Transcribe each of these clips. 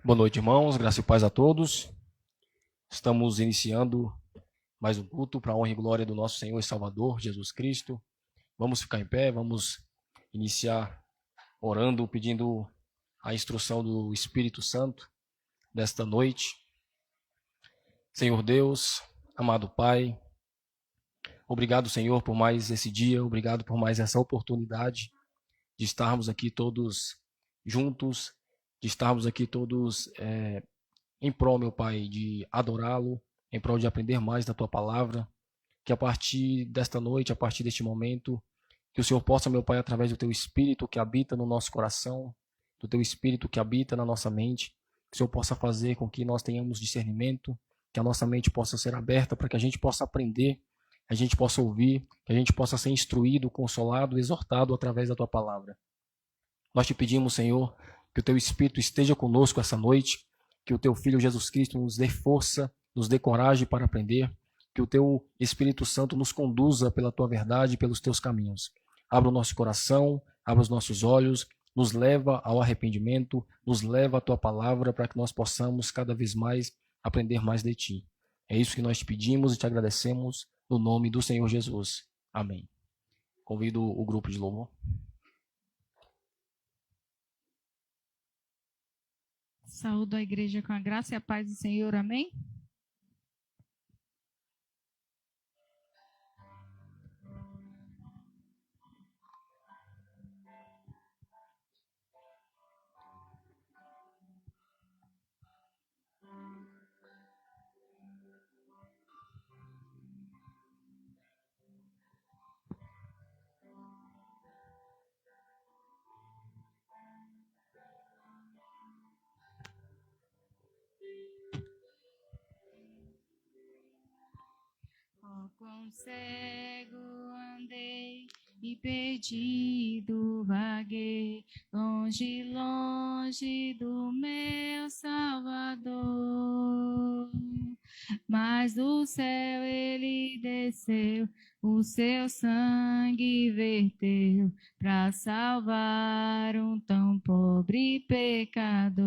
Boa noite, irmãos. Graça e paz a todos. Estamos iniciando mais um culto para a honra e glória do nosso Senhor e Salvador, Jesus Cristo. Vamos ficar em pé, vamos iniciar orando, pedindo a instrução do Espírito Santo desta noite. Senhor Deus, amado Pai, obrigado, Senhor, por mais esse dia, obrigado por mais essa oportunidade de estarmos aqui todos juntos, de estarmos aqui todos em prol, meu Pai, de adorá-lo, em prol de aprender mais da Tua palavra, que a partir desta noite, a partir deste momento, que o Senhor possa, meu Pai, através do Teu Espírito que habita no nosso coração, do Teu Espírito que habita na nossa mente, que o Senhor possa fazer com que nós tenhamos discernimento, que a nossa mente possa ser aberta para que a gente possa aprender, que a gente possa ouvir, que a gente possa ser instruído, consolado, exortado através da Tua palavra. Nós te pedimos, Senhor, que o Teu Espírito esteja conosco essa noite, que o Teu Filho Jesus Cristo nos dê força, nos dê coragem para aprender, que o Teu Espírito Santo nos conduza pela Tua verdade e pelos Teus caminhos. Abra o nosso coração, abra os nossos olhos, nos leva ao arrependimento, nos leva à Tua palavra para que nós possamos cada vez mais aprender mais de Ti. É isso que nós te pedimos e te agradecemos no nome do Senhor Jesus. Amém. Convido o grupo de louvor. Saúdo a igreja com a graça e a paz do Senhor, amém? Oh, quão cego andei e perdido vaguei, longe, longe do meu Salvador. Mas do céu ele desceu, o seu sangue verteu, para salvar um tão pobre pecador.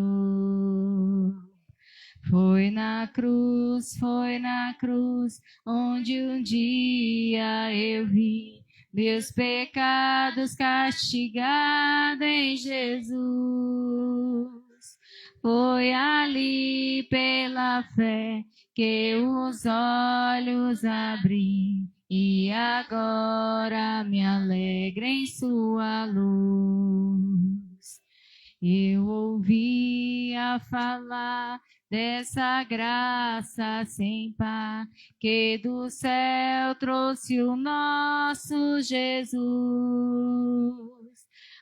Foi na cruz, onde um dia eu vi meus pecados castigados em Jesus. Foi ali pela fé que os olhos abri e agora me alegro em sua luz. Eu ouvia falar dessa graça sem par que do céu trouxe o nosso Jesus.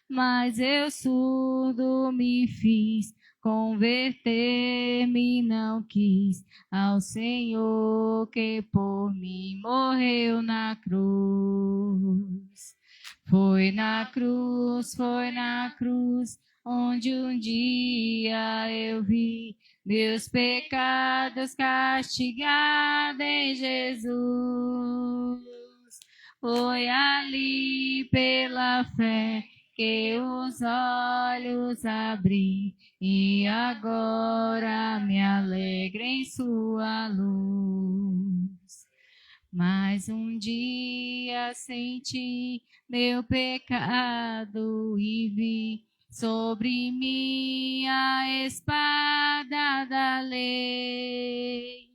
Mas eu surdo me fiz, converter-me não quis ao Senhor que por mim morreu na cruz. Foi na cruz, onde um dia eu vi meus pecados castigados em Jesus. Foi ali pela fé que os olhos abri e agora me alegro em sua luz. Mas um dia senti meu pecado e vi sobre mim a espada da lei.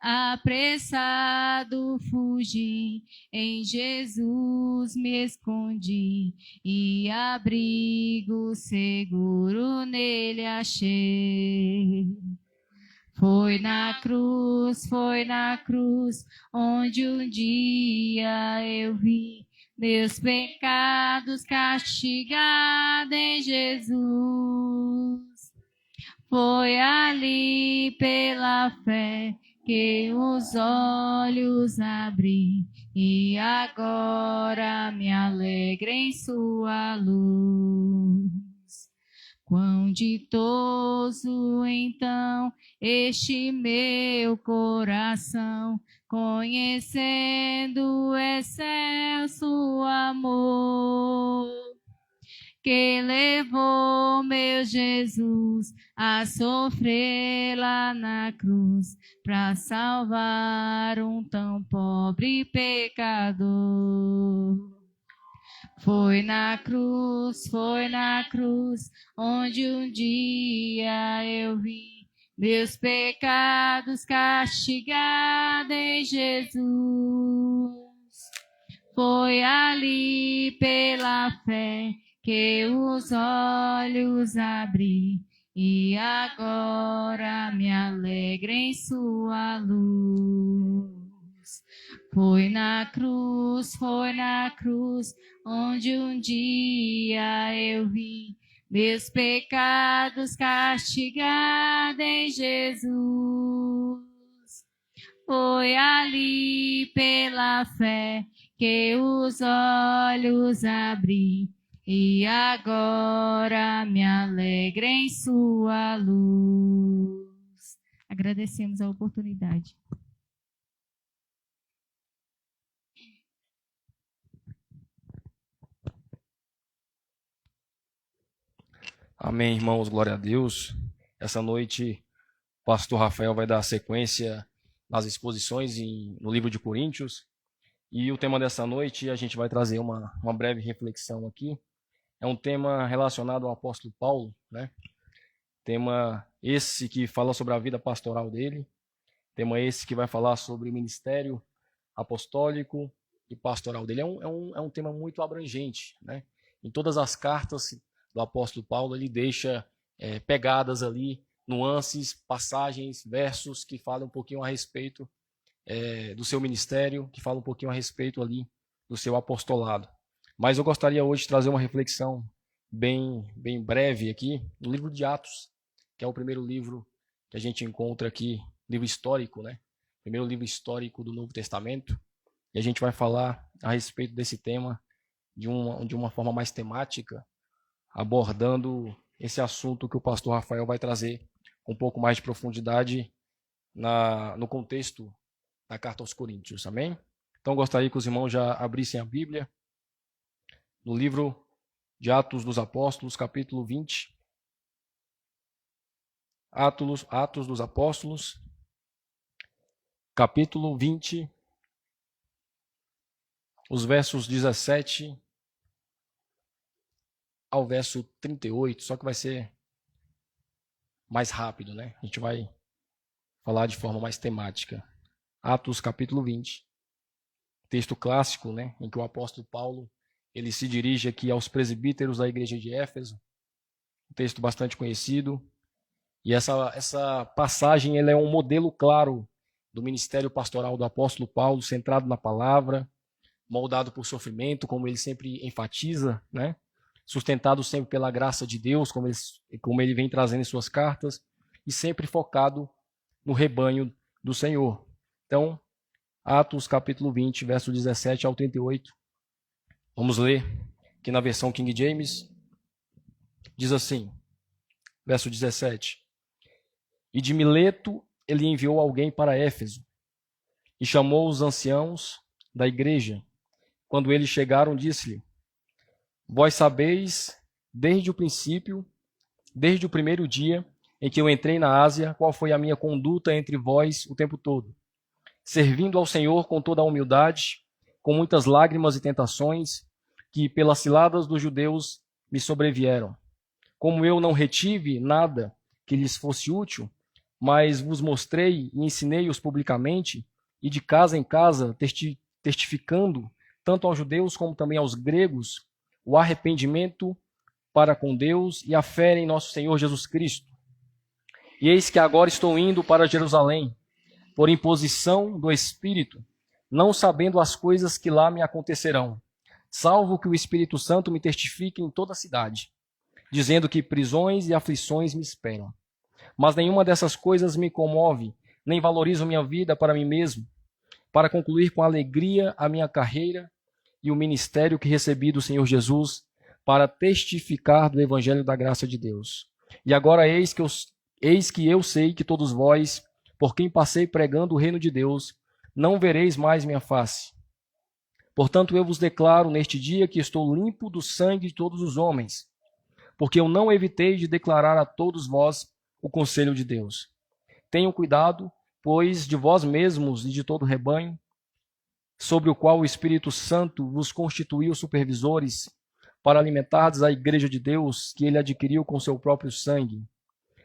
Apressado fugi, em Jesus me escondi e abrigo seguro nele achei. Foi na cruz, onde um dia eu vi meus pecados castigados em Jesus. Foi ali pela fé que os olhos abri e agora me alegro em sua luz. Quão ditoso então este meu coração, conhecendo o excelso amor que levou meu Jesus a sofrer lá na cruz para salvar um tão pobre pecador. Foi na cruz, onde um dia eu vi meus pecados castigados em Jesus. Foi ali pela fé que os olhos abri e agora me alegro em sua luz. Foi na cruz, onde um dia eu vi meus pecados castigados em Jesus. Foi ali pela fé que os olhos abri e agora me alegro em sua luz. Agradecemos a oportunidade. Amém, irmãos, glória a Deus. Essa noite, o pastor Rafael vai dar sequência nas exposições no livro de Coríntios. E o tema dessa noite, a gente vai trazer uma breve reflexão aqui. É um tema relacionado ao apóstolo Paulo, né? Tema esse que fala sobre a vida pastoral dele. Tema esse que vai falar sobre o ministério apostólico e pastoral dele. É um tema muito abrangente, né? Em todas as cartas do apóstolo Paulo, ele deixa pegadas ali, nuances, passagens, versos que falam um pouquinho a respeito do seu ministério, que falam um pouquinho a respeito ali do seu apostolado. Mas eu gostaria hoje de trazer uma reflexão bem breve aqui no livro de Atos, que é o primeiro livro que a gente encontra aqui, livro histórico, né? Primeiro livro histórico do Novo Testamento. E a gente vai falar a respeito desse tema de uma forma mais temática, abordando esse assunto que o pastor Rafael vai trazer com um pouco mais de profundidade no contexto da carta aos Coríntios, amém? Então gostaria que os irmãos já abrissem a Bíblia no livro de Atos dos Apóstolos, capítulo 20. Atos dos Apóstolos, capítulo 20, os versos 17 ao verso 38, só que vai ser mais rápido, né? A gente vai falar de forma mais temática. Atos, capítulo 20, texto clássico, né? Em que o apóstolo Paulo ele se dirige aqui aos presbíteros da igreja de Éfeso, um texto bastante conhecido. E essa passagem ela é um modelo claro do ministério pastoral do apóstolo Paulo, centrado na palavra, moldado por sofrimento, como ele sempre enfatiza, né? Sustentado sempre pela graça de Deus, como ele vem trazendo em suas cartas, e sempre focado no rebanho do Senhor. Então, Atos capítulo 20, verso 17 ao 38. Vamos ler aqui na versão King James. Diz assim, verso 17. E de Mileto ele enviou alguém para Éfeso, e chamou os anciãos da igreja. Quando eles chegaram, disse-lhe: Vós sabeis, desde o princípio, desde o primeiro dia em que eu entrei na Ásia, qual foi a minha conduta entre vós o tempo todo, servindo ao Senhor com toda a humildade, com muitas lágrimas e tentações, que pelas ciladas dos judeus me sobrevieram. Como eu não retive nada que lhes fosse útil, mas vos mostrei e ensinei-os publicamente, e de casa em casa, testificando, tanto aos judeus como também aos gregos, o arrependimento para com Deus e a fé em nosso Senhor Jesus Cristo. E eis que agora estou indo para Jerusalém, por imposição do Espírito, não sabendo as coisas que lá me acontecerão, salvo que o Espírito Santo me testifique em toda a cidade, dizendo que prisões e aflições me esperam. Mas nenhuma dessas coisas me comove, nem valorizo minha vida para mim mesmo, para concluir com alegria a minha carreira e o ministério que recebi do Senhor Jesus, para testificar do evangelho da graça de Deus. E agora eis que eu sei que todos vós, por quem passei pregando o reino de Deus, não vereis mais minha face. Portanto, eu vos declaro neste dia que estou limpo do sangue de todos os homens, porque eu não evitei de declarar a todos vós o conselho de Deus. Tenham cuidado, pois de vós mesmos e de todo o rebanho, sobre o qual o Espírito Santo vos constituiu supervisores, para alimentardes a igreja de Deus, que ele adquiriu com seu próprio sangue.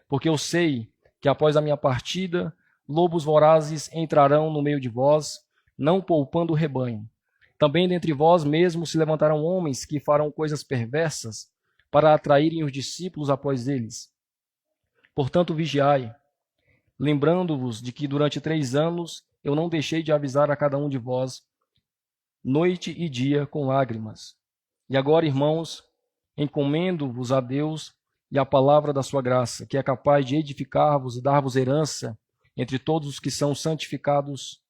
Porque eu sei que após a minha partida, lobos vorazes entrarão no meio de vós, não poupando o rebanho. Também dentre vós mesmos se levantarão homens que farão coisas perversas, para atraírem os discípulos após eles. Portanto, vigiai, lembrando-vos de que durante 3 anos eu não deixei de avisar a cada um de vós, noite e dia, com lágrimas. E agora, irmãos, encomendo-vos a Deus e a palavra da sua graça, que é capaz de edificar-vos e dar-vos herança entre todos os que são santificados.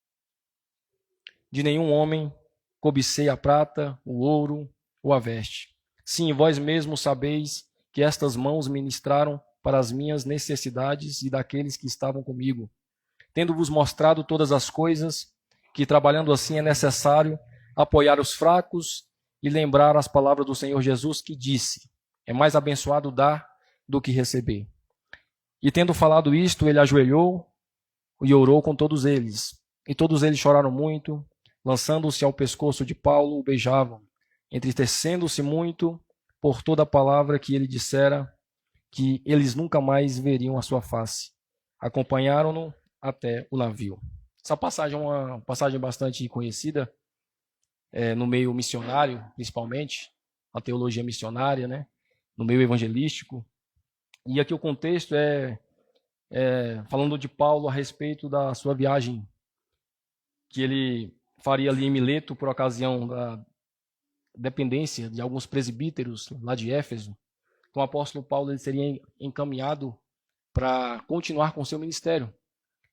De nenhum homem cobicei a prata, o ouro ou a veste. Sim, vós mesmos sabeis que estas mãos ministraram para as minhas necessidades e daqueles que estavam comigo, tendo-vos mostrado todas as coisas, que trabalhando assim é necessário apoiar os fracos e lembrar as palavras do Senhor Jesus, que disse: é mais abençoado dar do que receber. E tendo falado isto, ele ajoelhou e orou com todos eles. E todos eles choraram muito, lançando-se ao pescoço de Paulo, o beijavam, entristecendo-se muito por toda a palavra que ele dissera, que eles nunca mais veriam a sua face. Acompanharam-no até o navio. Essa passagem é uma passagem bastante conhecida no meio missionário, principalmente, a teologia missionária, né? No meio evangelístico. E aqui o contexto é falando de Paulo a respeito da sua viagem que ele faria ali em Mileto por ocasião da dependência de alguns presbíteros lá de Éfeso. Então o apóstolo Paulo ele seria encaminhado para continuar com seu ministério.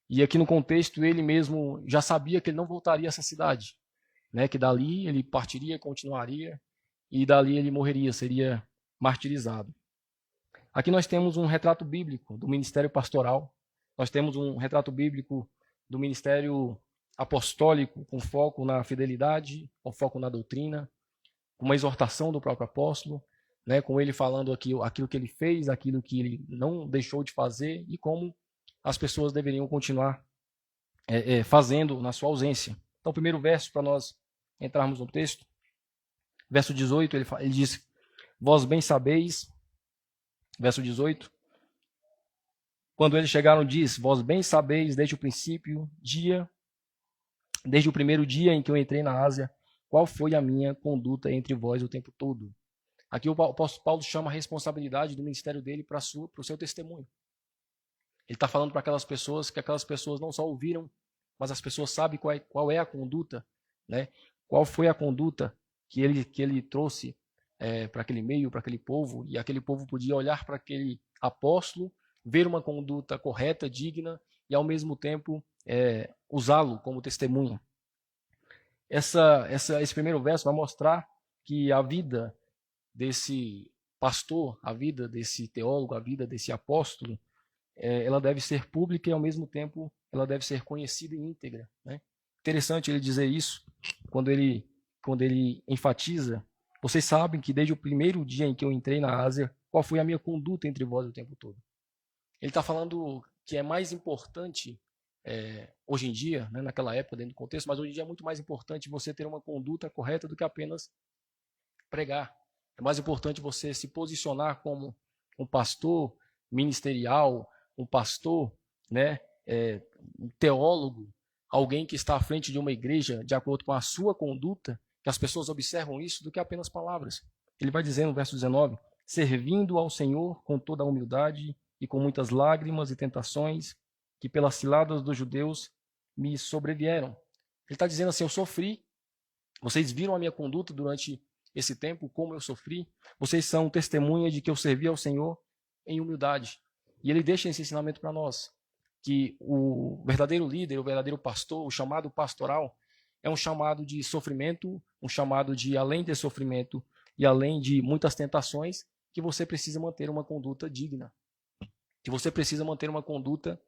E aqui no contexto ele mesmo já sabia que ele não voltaria a essa cidade, né? Que dali ele partiria, continuaria e dali ele morreria, seria martirizado. Aqui nós temos um retrato bíblico do ministério pastoral, nós temos um retrato bíblico do ministério apostólico com foco na fidelidade, com foco na doutrina, com uma exortação do próprio apóstolo, né, com ele falando aquilo que ele fez, aquilo que ele não deixou de fazer e como as pessoas deveriam continuar fazendo na sua ausência. Então, o primeiro verso, para nós entrarmos no texto, verso 18, ele diz: vós bem sabeis, verso 18, quando eles chegaram, diz: vós bem sabeis desde o primeiro dia em que eu entrei na Ásia, qual foi a minha conduta entre vós o tempo todo. Aqui o apóstolo Paulo chama a responsabilidade do ministério dele para o seu testemunho. Ele está falando para aquelas pessoas que aquelas pessoas não só ouviram, mas as pessoas sabem qual é a conduta, né? Qual foi a conduta que ele trouxe para aquele meio, para aquele povo, e aquele povo podia olhar para aquele apóstolo, ver uma conduta correta, digna, e ao mesmo tempo usá-lo como testemunha. Esse primeiro verso vai mostrar que a vida desse pastor, a vida desse teólogo, a vida desse apóstolo, ela deve ser pública e ao mesmo tempo ela deve ser conhecida e íntegra, né? Interessante ele dizer isso quando ele enfatiza: vocês sabem que desde o primeiro dia em que eu entrei na Ásia, qual foi a minha conduta entre vós o tempo todo. Ele está falando que é mais importante hoje em dia, né, naquela época, dentro do contexto, mas hoje em dia é muito mais importante você ter uma conduta correta do que apenas pregar. É mais importante você se posicionar como um pastor ministerial, um pastor, né, um teólogo, alguém que está à frente de uma igreja de acordo com a sua conduta, que as pessoas observam isso, do que apenas palavras. Ele vai dizer no verso 19: servindo ao Senhor com toda a humildade e com muitas lágrimas e tentações, que pelas ciladas dos judeus me sobrevieram. Ele está dizendo assim: eu sofri, vocês viram a minha conduta durante esse tempo, como eu sofri, vocês são testemunha de que eu servi ao Senhor em humildade. E ele deixa esse ensinamento para nós, que o verdadeiro líder, o verdadeiro pastor, o chamado pastoral, é um chamado de sofrimento, um chamado de, além de sofrimento e além de muitas tentações, que você precisa manter uma conduta digna, que você precisa manter uma conduta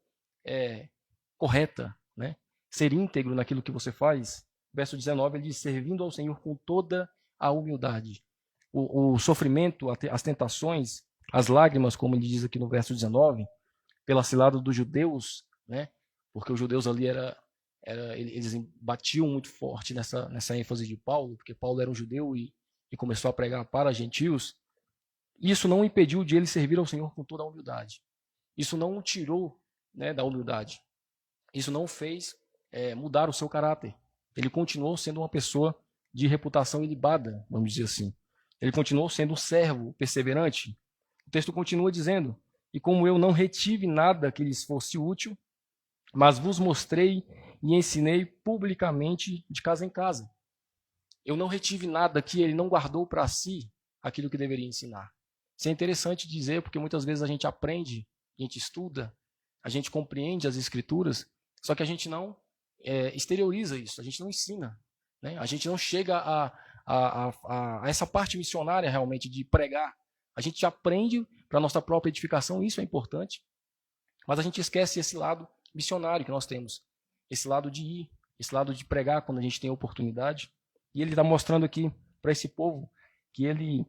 correta, né? Ser íntegro naquilo que você faz. Verso 19, ele diz: servindo ao Senhor com toda a humildade. O sofrimento, as tentações, as lágrimas, como ele diz aqui no verso 19, pela cilada dos judeus, né? Porque os judeus ali eles batiam muito forte nessa ênfase de Paulo, porque Paulo era um judeu e começou a pregar para gentios. Isso não impediu de ele servir ao Senhor com toda a humildade. Isso não o tirou, né, da humildade. Isso não fez mudar o seu caráter. Ele continuou sendo uma pessoa de reputação ilibada, vamos dizer assim. Ele continuou sendo um servo perseverante. O texto continua dizendo: e como eu não retive nada que lhes fosse útil, mas vos mostrei e ensinei publicamente de casa em casa. Eu não retive nada que ele não guardou para si aquilo que deveria ensinar. Isso é interessante dizer, porque muitas vezes a gente aprende, a gente estuda, a gente compreende as escrituras, só que a gente não exterioriza isso, a gente não ensina, né? A gente não chega a essa parte missionária realmente de pregar. A gente aprende para a nossa própria edificação, isso é importante, mas a gente esquece esse lado missionário que nós temos, esse lado de ir, esse lado de pregar quando a gente tem a oportunidade. E ele está mostrando aqui para esse povo que ele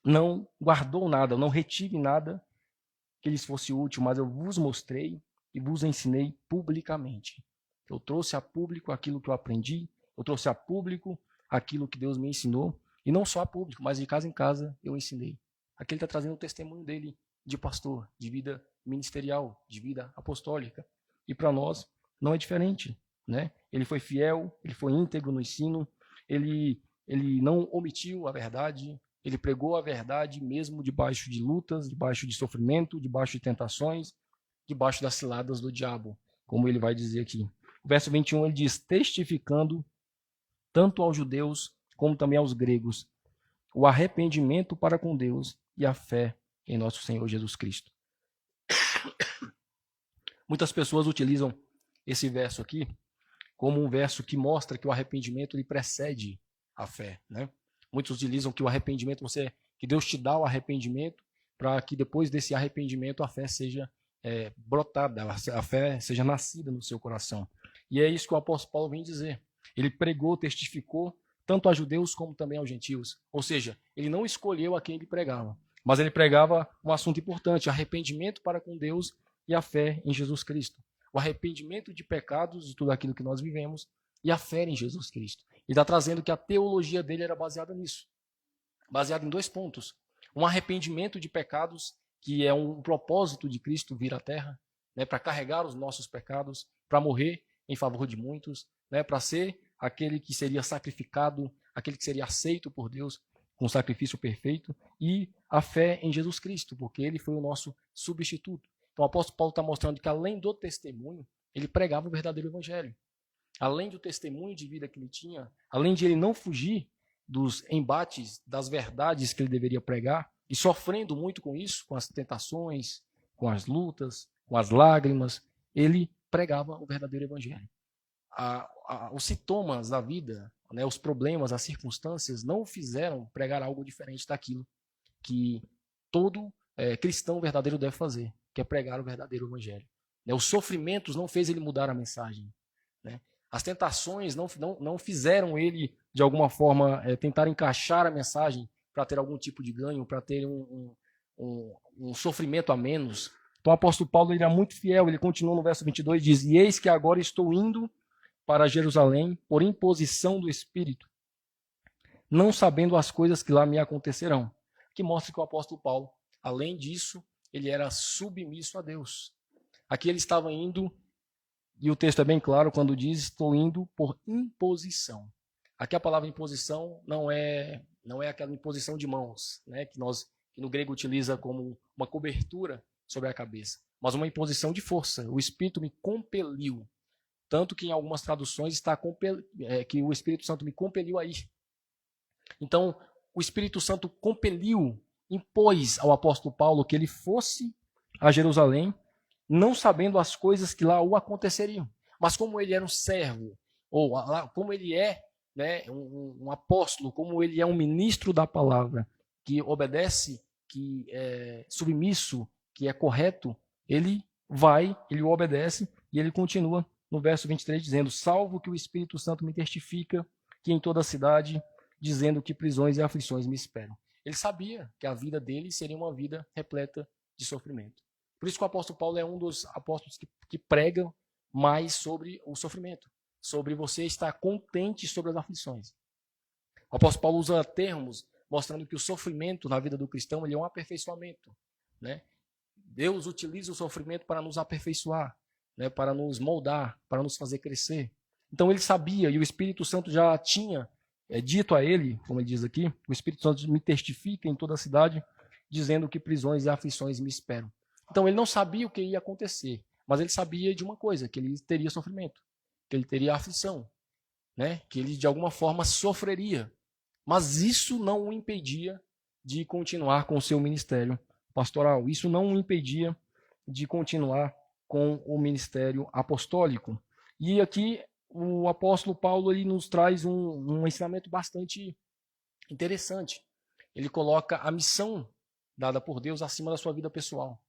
não guardou nada, não retive nada que lhes fosse útil, mas eu vos mostrei e vos ensinei publicamente. Eu trouxe a público aquilo que eu aprendi, eu trouxe a público aquilo que Deus me ensinou, e não só a público, mas de casa em casa eu ensinei. Aqui ele está trazendo o testemunho dele de pastor, de vida ministerial, de vida apostólica. E para nós não é diferente, né? Ele foi fiel, ele foi íntegro no ensino, ele não omitiu a verdade, ele pregou a verdade mesmo debaixo de lutas, debaixo de sofrimento, debaixo de tentações, debaixo das ciladas do diabo, como ele vai dizer aqui. O verso 21 ele diz: testificando tanto aos judeus como também aos gregos o arrependimento para com Deus e a fé em nosso Senhor Jesus Cristo. Muitas pessoas utilizam esse verso aqui como um verso que mostra que o arrependimento ele precede a fé, né? Muitos utilizam que o arrependimento, que Deus te dá o arrependimento para que depois desse arrependimento a fé seja brotada, a fé seja nascida no seu coração. E é isso que o apóstolo Paulo vem dizer. Ele pregou, testificou, tanto a judeus como também aos gentios. Ou seja, ele não escolheu a quem ele pregava, mas ele pregava um assunto importante: arrependimento para com Deus e a fé em Jesus Cristo. O arrependimento de pecados, de tudo aquilo que nós vivemos, e a fé em Jesus Cristo. Ele está trazendo que a teologia dele era baseada nisso. Baseada em 2 pontos. Um arrependimento de pecados, que é um propósito de Cristo vir à Terra, né, para carregar os nossos pecados, para morrer em favor de muitos, né, para ser aquele que seria sacrificado, aquele que seria aceito por Deus com sacrifício perfeito, e a fé em Jesus Cristo, porque ele foi o nosso substituto. Então o apóstolo Paulo está mostrando que além do testemunho, ele pregava o verdadeiro evangelho. Além do testemunho de vida que ele tinha, além de ele não fugir dos embates, das verdades que ele deveria pregar, e sofrendo muito com isso, com as tentações, com as lutas, com as lágrimas, ele pregava o verdadeiro evangelho. Os sintomas da vida, né, os problemas, as circunstâncias, não o fizeram pregar algo diferente daquilo que todo cristão verdadeiro deve fazer, que é pregar o verdadeiro evangelho. Os sofrimentos não fez ele mudar a mensagem, né? As tentações não fizeram ele, de alguma forma, tentar encaixar a mensagem para ter algum tipo de ganho, para ter um sofrimento a menos. Então o apóstolo Paulo ele é muito fiel, ele continua no verso 22 e diz: e eis que agora estou indo para Jerusalém por imposição do Espírito, não sabendo as coisas que lá me acontecerão. Que mostra que o apóstolo Paulo, além disso, ele era submisso a Deus. Aqui ele estava indo, e o texto é bem claro quando diz: estou indo por imposição. Aqui a palavra imposição não é aquela imposição de mãos, né, que no grego utiliza como uma cobertura sobre a cabeça, mas uma imposição de força. O Espírito me compeliu. Tanto que em algumas traduções está que o Espírito Santo me compeliu a ir. Então, o Espírito Santo impôs ao apóstolo Paulo que ele fosse a Jerusalém, não sabendo as coisas que lá o aconteceriam. Mas como ele era um servo, ou como ele é, né, um apóstolo, como ele é um ministro da palavra, que obedece, que é submisso, que é correto, ele ele obedece e ele continua no verso 23 dizendo: salvo que o Espírito Santo me testifica que em toda a cidade, dizendo que prisões e aflições me esperam. Ele sabia que a vida dele seria uma vida repleta de sofrimento. Por isso que o apóstolo Paulo é um dos apóstolos que pregam mais sobre o sofrimento, sobre você estar contente sobre as aflições. O apóstolo Paulo usa termos mostrando que o sofrimento na vida do cristão ele é um aperfeiçoamento, né? Deus utiliza o sofrimento para nos aperfeiçoar, né? Para nos moldar, para nos fazer crescer. Então ele sabia, e o Espírito Santo já tinha dito a ele, como ele diz aqui, o Espírito Santo me testifica em toda a cidade, dizendo que prisões e aflições me esperam. Então ele não sabia o que ia acontecer, mas ele sabia de uma coisa, que ele teria sofrimento, que ele teria aflição, né? Que ele de alguma forma sofreria. Mas isso não o impedia de continuar com o seu ministério pastoral. Isso não o impedia de continuar com o ministério apostólico. E aqui o apóstolo Paulo ele nos traz um ensinamento bastante interessante. Ele coloca a missão dada por Deus acima da sua vida pessoal.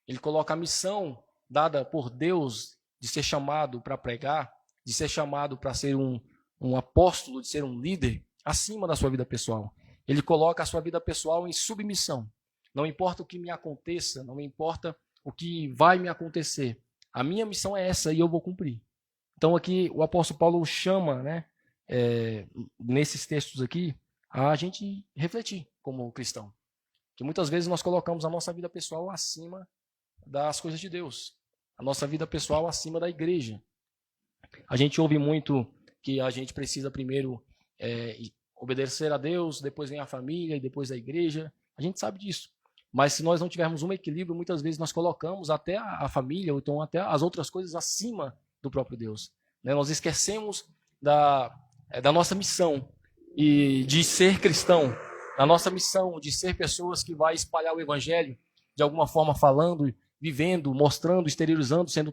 Ele coloca a missão dada por Deus de ser chamado para pregar, de ser chamado para ser um apóstolo, de ser um líder, acima da sua vida pessoal. Ele coloca a sua vida pessoal em submissão. Não importa o que me aconteça, não importa o que vai me acontecer. A minha missão é essa e eu vou cumprir. Então aqui o apóstolo Paulo chama, né, nesses textos aqui, a gente refletir como cristão. Que muitas vezes nós colocamos a nossa vida pessoal acima das coisas de Deus. A nossa vida pessoal acima da igreja. A gente ouve muito que a gente precisa primeiro obedecer a Deus, depois vem a família e depois a igreja. A gente sabe disso. Mas se nós não tivermos um equilíbrio, muitas vezes nós colocamos até a família, ou então até as outras coisas acima do próprio Deus. Né? Nós esquecemos da nossa missão e de ser cristão, da nossa missão de ser pessoas que vai espalhar o evangelho, de alguma forma falando, vivendo, mostrando, exteriorizando, sendo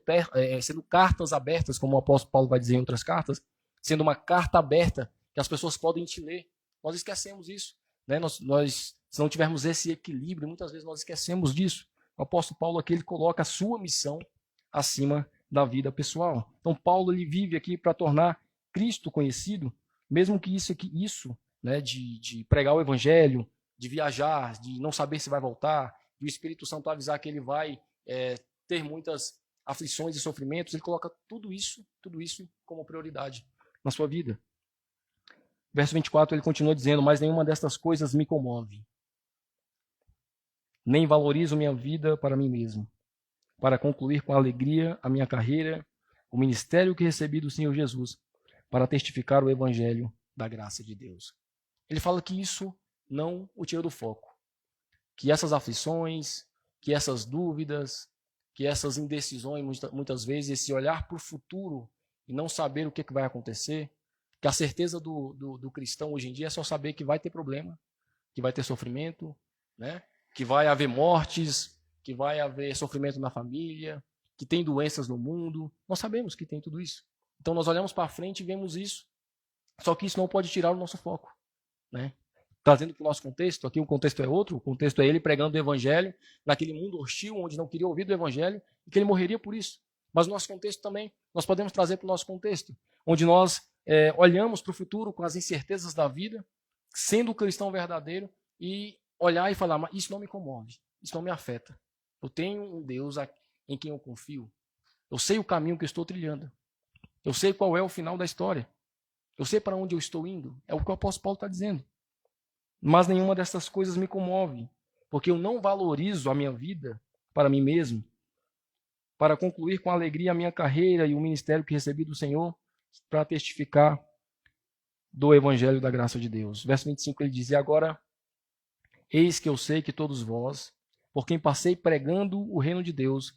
cartas abertas, como o apóstolo Paulo vai dizer em outras cartas, sendo uma carta aberta que as pessoas podem te ler. Nós esquecemos isso. Né? Se não tivermos esse equilíbrio, muitas vezes nós esquecemos disso. O apóstolo Paulo aqui ele coloca a sua missão acima da vida pessoal. Então Paulo ele vive aqui para tornar Cristo conhecido, mesmo que isso né, de pregar o evangelho, de viajar, de não saber se vai voltar, de o Espírito Santo avisar que ele vai ter muitas aflições e sofrimentos, ele coloca tudo isso como prioridade na sua vida. Verso 24, ele continua dizendo, mas nenhuma destas coisas me comove. Nem valorizo minha vida para mim mesmo, para concluir com alegria a minha carreira, o ministério que recebi do Senhor Jesus, para testificar o evangelho da graça de Deus. Ele fala que isso não o tira do foco. Que essas aflições, que essas dúvidas, que essas indecisões, muitas vezes, esse olhar para o futuro e não saber o que vai acontecer, que a certeza do cristão hoje em dia é só saber que vai ter problema, que vai ter sofrimento, né? Que vai haver mortes, que vai haver sofrimento na família, que tem doenças no mundo. Nós sabemos que tem tudo isso. Então nós olhamos para frente e vemos isso. Só que isso não pode tirar o nosso foco. Né? Trazendo para o nosso contexto, aqui o contexto é outro, o contexto é ele pregando o evangelho naquele mundo hostil, onde não queria ouvir do evangelho, e que ele morreria por isso. Mas no nosso contexto também, nós podemos trazer para o nosso contexto, onde nós olhamos para o futuro com as incertezas da vida, sendo o cristão verdadeiro, e olhar e falar, mas isso não me comove, isso não me afeta. Eu tenho um Deus em quem eu confio. Eu sei o caminho que eu estou trilhando. Eu sei qual é o final da história. Eu sei para onde eu estou indo. É o que o apóstolo Paulo está dizendo. Mas nenhuma dessas coisas me comove, porque eu não valorizo a minha vida para mim mesmo, para concluir com alegria a minha carreira e o ministério que recebi do Senhor, para testificar do evangelho da graça de Deus. Verso 25 ele diz, e agora, eis que eu sei que todos vós, por quem passei pregando o reino de Deus,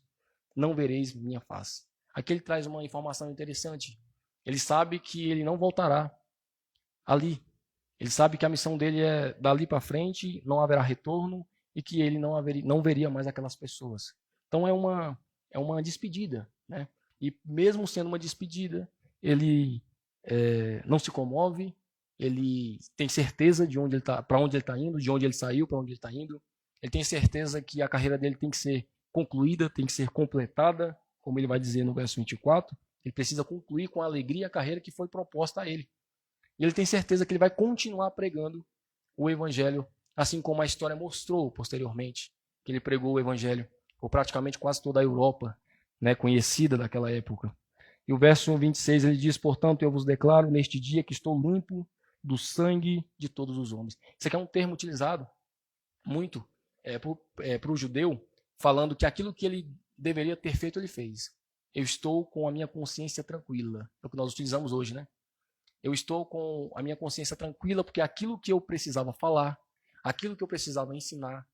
não vereis minha face. Aqui ele traz uma informação interessante. Ele sabe que ele não voltará ali. Ele sabe que a missão dele é dali para frente, não haverá retorno e que ele não veria mais aquelas pessoas. Então é uma despedida. Né? E mesmo sendo uma despedida, ele não se comove, ele tem certeza de onde ele tá, para onde ele está indo, de onde ele saiu, para onde ele está indo. Ele tem certeza que a carreira dele tem que ser concluída, tem que ser completada, como ele vai dizer no verso 24. Ele precisa concluir com alegria a carreira que foi proposta a ele. E ele tem certeza que ele vai continuar pregando o evangelho assim como a história mostrou posteriormente, que ele pregou o evangelho por praticamente quase toda a Europa, né, conhecida daquela época. E o verso 26, ele diz: portanto, eu vos declaro neste dia que estou limpo do sangue de todos os homens. Isso aqui é um termo utilizado muito para o judeu, falando que aquilo que ele deveria ter feito, ele fez. Eu estou com a minha consciência tranquila. É o que nós utilizamos hoje, né? Eu estou com a minha consciência tranquila porque aquilo que eu precisava falar, aquilo que eu precisava ensinar,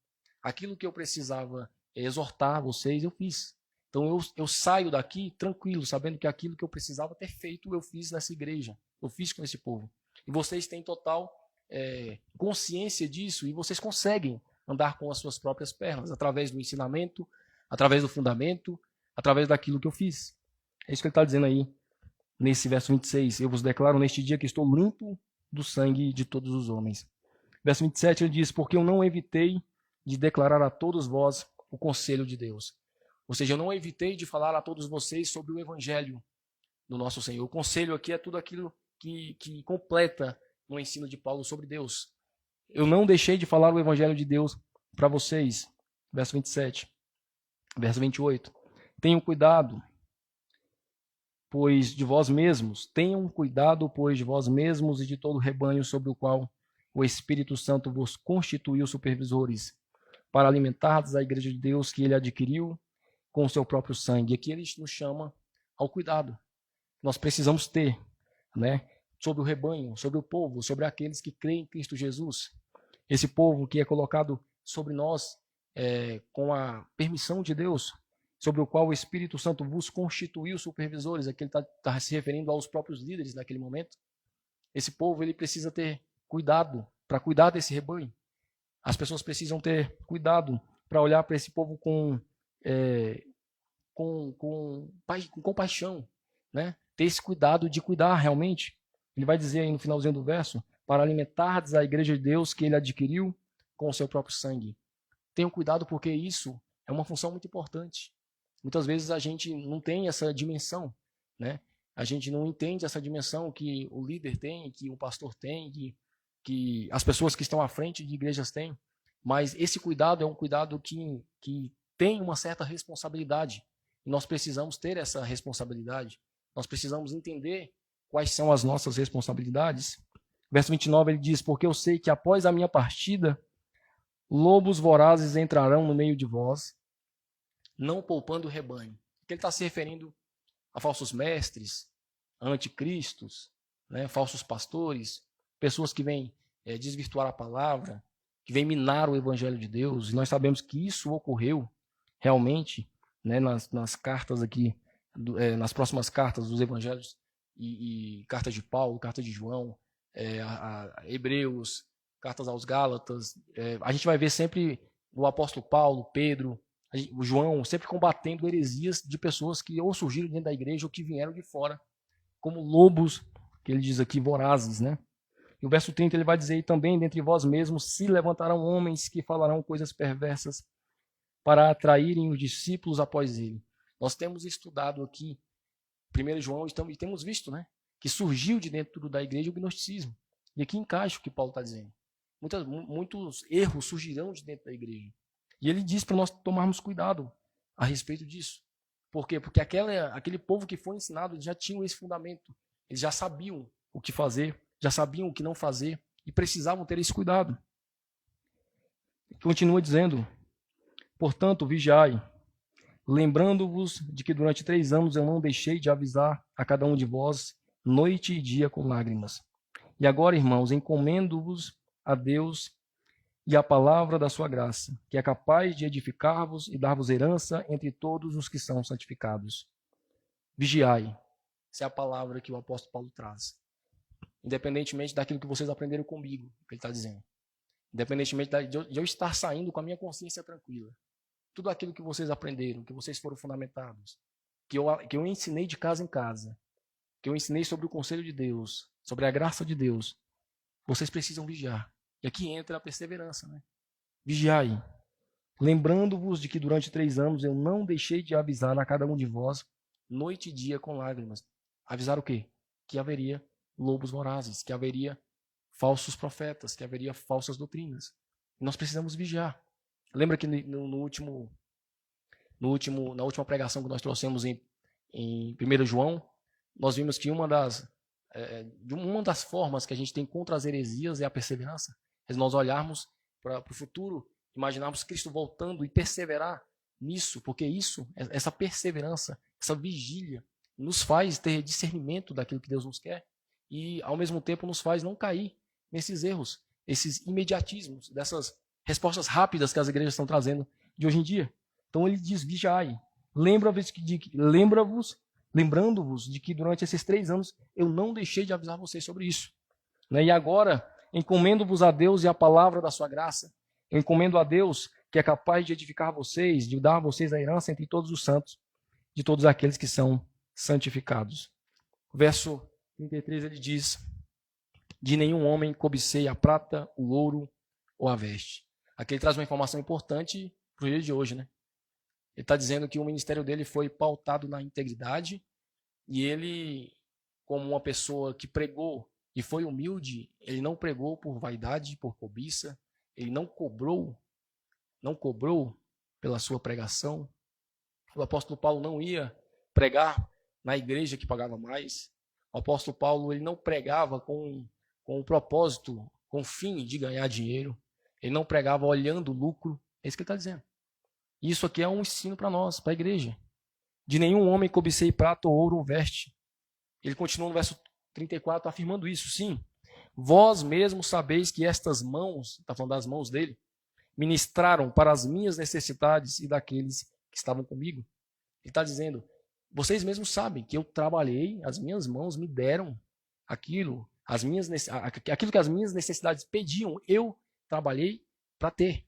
aquilo que eu precisava exortar vocês, eu fiz. Então eu saio daqui tranquilo, sabendo que aquilo que eu precisava ter feito, eu fiz nessa igreja, eu fiz com esse povo. E vocês têm total consciência disso e vocês conseguem andar com as suas próprias pernas, através do ensinamento, através do fundamento, através daquilo que eu fiz. É isso que ele está dizendo aí, nesse verso 26. Eu vos declaro neste dia que estou limpo do sangue de todos os homens. Verso 27, ele diz: porque eu não evitei de declarar a todos vós o conselho de Deus. Ou seja, eu não evitei de falar a todos vocês sobre o evangelho do nosso Senhor. O conselho aqui é tudo aquilo que completa no ensino de Paulo sobre Deus. Eu não deixei de falar o evangelho de Deus para vocês. Verso 27. Verso 28. Tenham cuidado, pois de vós mesmos, tenham cuidado, pois de vós mesmos e de todo o rebanho sobre o qual o Espírito Santo vos constituiu supervisores, para alimentardes a igreja de Deus que ele adquiriu com o seu próprio sangue. Aqui ele nos chama ao cuidado. Nós precisamos ter, né, sobre o rebanho, sobre o povo, sobre aqueles que creem em Cristo Jesus. Esse povo que é colocado sobre nós com a permissão de Deus, sobre o qual o Espírito Santo vos constituiu supervisores. Aqui ele está se referindo aos próprios líderes naquele momento. Esse povo ele precisa ter cuidado para cuidar desse rebanho. As pessoas precisam ter cuidado para olhar para esse povo com compaixão, né? Ter esse cuidado de cuidar realmente. Ele vai dizer aí no finalzinho do verso: para alimentardes a igreja de Deus que ele adquiriu com o seu próprio sangue. Tenham cuidado porque isso é uma função muito importante. Muitas vezes a gente não tem essa dimensão, né? A gente não entende essa dimensão que o líder tem, que o pastor tem, que as pessoas que estão à frente de igrejas têm. Mas esse cuidado é um cuidado que tem uma certa responsabilidade. E nós precisamos ter essa responsabilidade. Nós precisamos entender quais são as nossas responsabilidades. Verso 29, ele diz: porque eu sei que após a minha partida, lobos vorazes entrarão no meio de vós, não poupando o rebanho. Ele está se referindo a falsos mestres, a anticristos, né, falsos pastores, pessoas que vêm desvirtuar a palavra, que vêm minar o evangelho de Deus. E nós sabemos que isso ocorreu realmente, né, nas cartas aqui, nas próximas cartas dos evangelhos e cartas de Paulo, cartas de João, a Hebreus, cartas aos Gálatas. A gente vai ver sempre o apóstolo Paulo, Pedro, o João, sempre combatendo heresias de pessoas que ou surgiram dentro da igreja ou que vieram de fora, como lobos, que ele diz aqui, vorazes, né? E o verso 30 ele vai dizer: e também dentre vós mesmos se levantarão homens que falarão coisas perversas para atraírem os discípulos após ele. Nós temos estudado aqui 1 João e temos visto, né, que surgiu de dentro da igreja o gnosticismo. E aqui encaixa o que Paulo está dizendo. Muitos erros surgirão de dentro da igreja. E ele diz para nós tomarmos cuidado a respeito disso. Por quê? Porque aquele povo que foi ensinado, eles já tinham esse fundamento. Eles já sabiam o que fazer, já sabiam o que não fazer e precisavam ter esse cuidado. Continua dizendo: portanto, vigiai, lembrando-vos de que durante 3 anos eu não deixei de avisar a cada um de vós, noite e dia com lágrimas. E agora, irmãos, encomendo-vos a Deus e a palavra da sua graça, que é capaz de edificar-vos e dar-vos herança entre todos os que são santificados. Vigiai. Essa é a palavra que o apóstolo Paulo traz. Independentemente daquilo que vocês aprenderam comigo, que ele está dizendo. Independentemente de eu estar saindo com a minha consciência tranquila. Tudo aquilo que vocês aprenderam, que vocês foram fundamentados, que eu ensinei de casa em casa, que eu ensinei sobre o conselho de Deus, sobre a graça de Deus, vocês precisam vigiar. E aqui entra a perseverança, né? Vigiai, lembrando-vos de que durante 3 anos eu não deixei de avisar a cada um de vós, noite e dia com lágrimas. Avisar o quê? Que haveria lobos vorazes, que haveria falsos profetas, que haveria falsas doutrinas. E nós precisamos vigiar. Lembra que na última pregação que nós trouxemos em 1 João, nós vimos que uma das formas que a gente tem contra as heresias é a perseverança. É nós olharmos para o futuro, imaginarmos Cristo voltando e perseverar nisso, porque essa perseverança, essa vigília, nos faz ter discernimento daquilo que Deus nos quer e, ao mesmo tempo, nos faz não cair nesses erros, esses imediatismos, dessas respostas rápidas que as igrejas estão trazendo de hoje em dia. Então ele diz, vigiai, lembrando-vos de que durante esses 3 anos eu não deixei de avisar vocês sobre isso. E agora, encomendo-vos a Deus e a palavra da sua graça. Eu encomendo a Deus, que é capaz de edificar vocês, de dar a vocês a herança entre todos os santos, de todos aqueles que são santificados. Verso 33 ele diz, de nenhum homem cobicei a prata, o ouro ou a veste. Aqui ele traz uma informação importante para o dia de hoje, né? Ele está dizendo que o ministério dele foi pautado na integridade e ele, como uma pessoa que pregou e foi humilde, ele não pregou por vaidade, por cobiça, ele não cobrou pela sua pregação. O apóstolo Paulo não ia pregar na igreja que pagava mais. O apóstolo Paulo ele não pregava com o propósito, com o fim de ganhar dinheiro. Ele não pregava olhando o lucro. É isso que ele está dizendo. Isso aqui é um ensino para nós, para a igreja. De nenhum homem cobicei prata ou ouro ou veste. Ele continua no verso 34 afirmando isso. Sim, vós mesmos sabeis que estas mãos, está falando das mãos dele, ministraram para as minhas necessidades e daqueles que estavam comigo. Ele está dizendo, vocês mesmos sabem que eu trabalhei, as minhas mãos me deram aquilo que as minhas necessidades pediam, eu trabalhei para ter.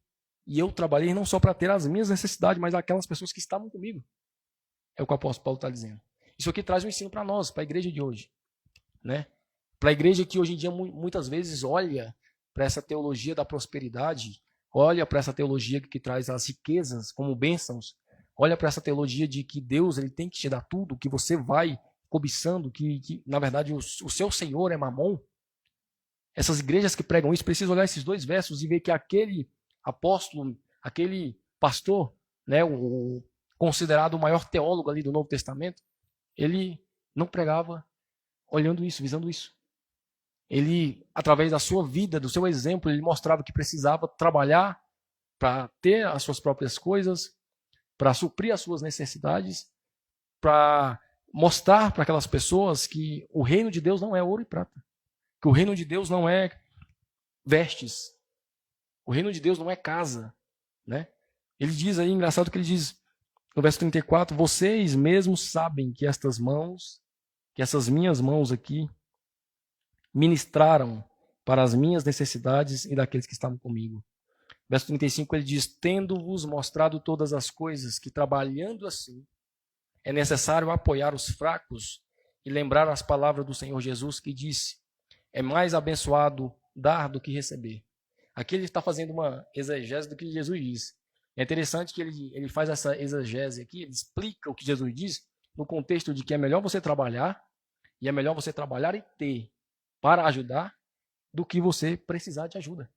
E eu trabalhei não só para ter as minhas necessidades, mas aquelas pessoas que estavam comigo. É o que o apóstolo Paulo está dizendo. Isso aqui traz um ensino para nós, para a igreja de hoje. Né? Para a igreja que hoje em dia muitas vezes olha para essa teologia da prosperidade, olha para essa teologia que traz as riquezas como bênçãos, olha para essa teologia de que Deus ele tem que te dar tudo, que você vai cobiçando, que na verdade o seu Senhor é Mamon. Essas igrejas que pregam isso precisam olhar esses 2 versos e ver que aquele apóstolo, aquele pastor, né, o considerado o maior teólogo ali do Novo Testamento, ele não pregava olhando isso, visando isso. Ele, através da sua vida, do seu exemplo, ele mostrava que precisava trabalhar para ter as suas próprias coisas, para suprir as suas necessidades, para mostrar para aquelas pessoas que o reino de Deus não é ouro e prata, que o reino de Deus não é vestes, o reino de Deus não é casa, né? Ele diz aí, engraçado que ele diz no verso 34, vocês mesmos sabem que essas minhas mãos aqui, ministraram para as minhas necessidades e daqueles que estavam comigo. Verso 35 ele diz, tendo-vos mostrado todas as coisas, que trabalhando assim, é necessário apoiar os fracos e lembrar as palavras do Senhor Jesus que disse, é mais abençoado dar do que receber. Aqui ele está fazendo uma exegese do que Jesus diz. É interessante que ele faz essa exegese aqui, ele explica o que Jesus diz no contexto de que é melhor você trabalhar, e é melhor você trabalhar e ter para ajudar, do que você precisar de ajuda.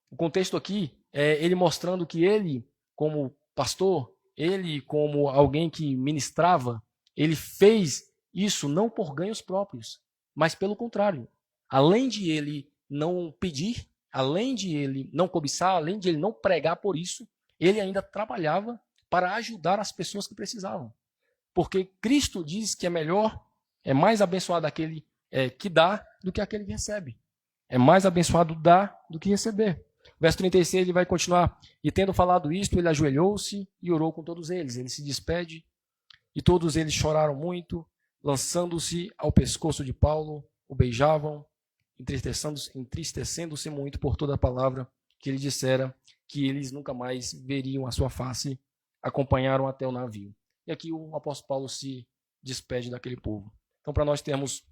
O contexto aqui é ele mostrando que ele, como pastor, ele como alguém que ministrava, ele fez isso não por ganhos próprios, mas pelo contrário. Além de ele não pedir, além de ele não cobiçar, além de ele não pregar por isso, ele ainda trabalhava para ajudar as pessoas que precisavam. Porque Cristo diz que é melhor, é mais abençoado aquele que dá do que aquele que recebe. É mais abençoado dar do que receber. Verso 36 ele vai continuar. E tendo falado isto, ele ajoelhou-se e orou com todos eles. Ele se despede e todos eles choraram muito, lançando-se ao pescoço de Paulo, o beijavam, entristecendo-se muito por toda a palavra que ele dissera, que eles nunca mais veriam a sua face, acompanharam até o navio. E aqui o apóstolo Paulo se despede daquele povo. Então, para nós termos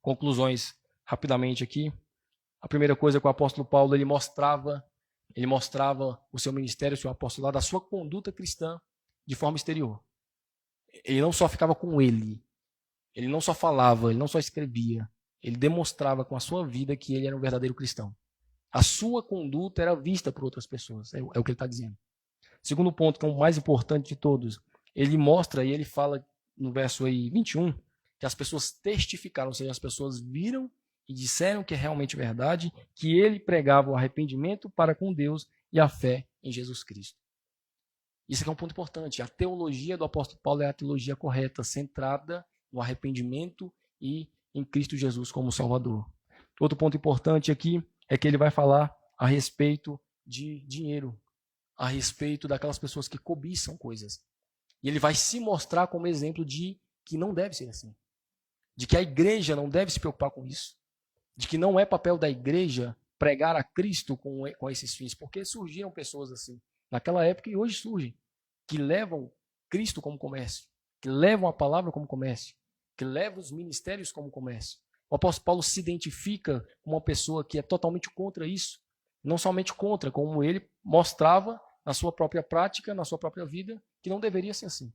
conclusões rapidamente aqui, a primeira coisa que o apóstolo Paulo ele mostrava o seu ministério, o seu apostolado, a sua conduta cristã de forma exterior. Ele não só ficava com ele não só falava, ele não só escrevia, ele demonstrava com a sua vida que ele era um verdadeiro cristão. A sua conduta era vista por outras pessoas. É o que ele está dizendo. Segundo ponto, que é o mais importante de todos, ele mostra e ele fala no verso aí 21, que as pessoas testificaram, ou seja, as pessoas viram e disseram que é realmente verdade, que ele pregava o arrependimento para com Deus e a fé em Jesus Cristo. Isso aqui é um ponto importante. A teologia do apóstolo Paulo é a teologia correta, centrada no arrependimento e em Cristo Jesus como Salvador. Outro ponto importante aqui é que ele vai falar a respeito de dinheiro, a respeito daquelas pessoas que cobiçam coisas. E ele vai se mostrar como exemplo de que não deve ser assim. De que a igreja não deve se preocupar com isso. De que não é papel da igreja pregar a Cristo com esses fins. Porque surgiram pessoas assim, naquela época e hoje surgem, que levam Cristo como comércio, que levam a palavra como comércio, que levam os ministérios como comércio. O apóstolo Paulo se identifica como uma pessoa que é totalmente contra isso. Não somente contra, como ele mostrava na sua própria prática, na sua própria vida, que não deveria ser assim.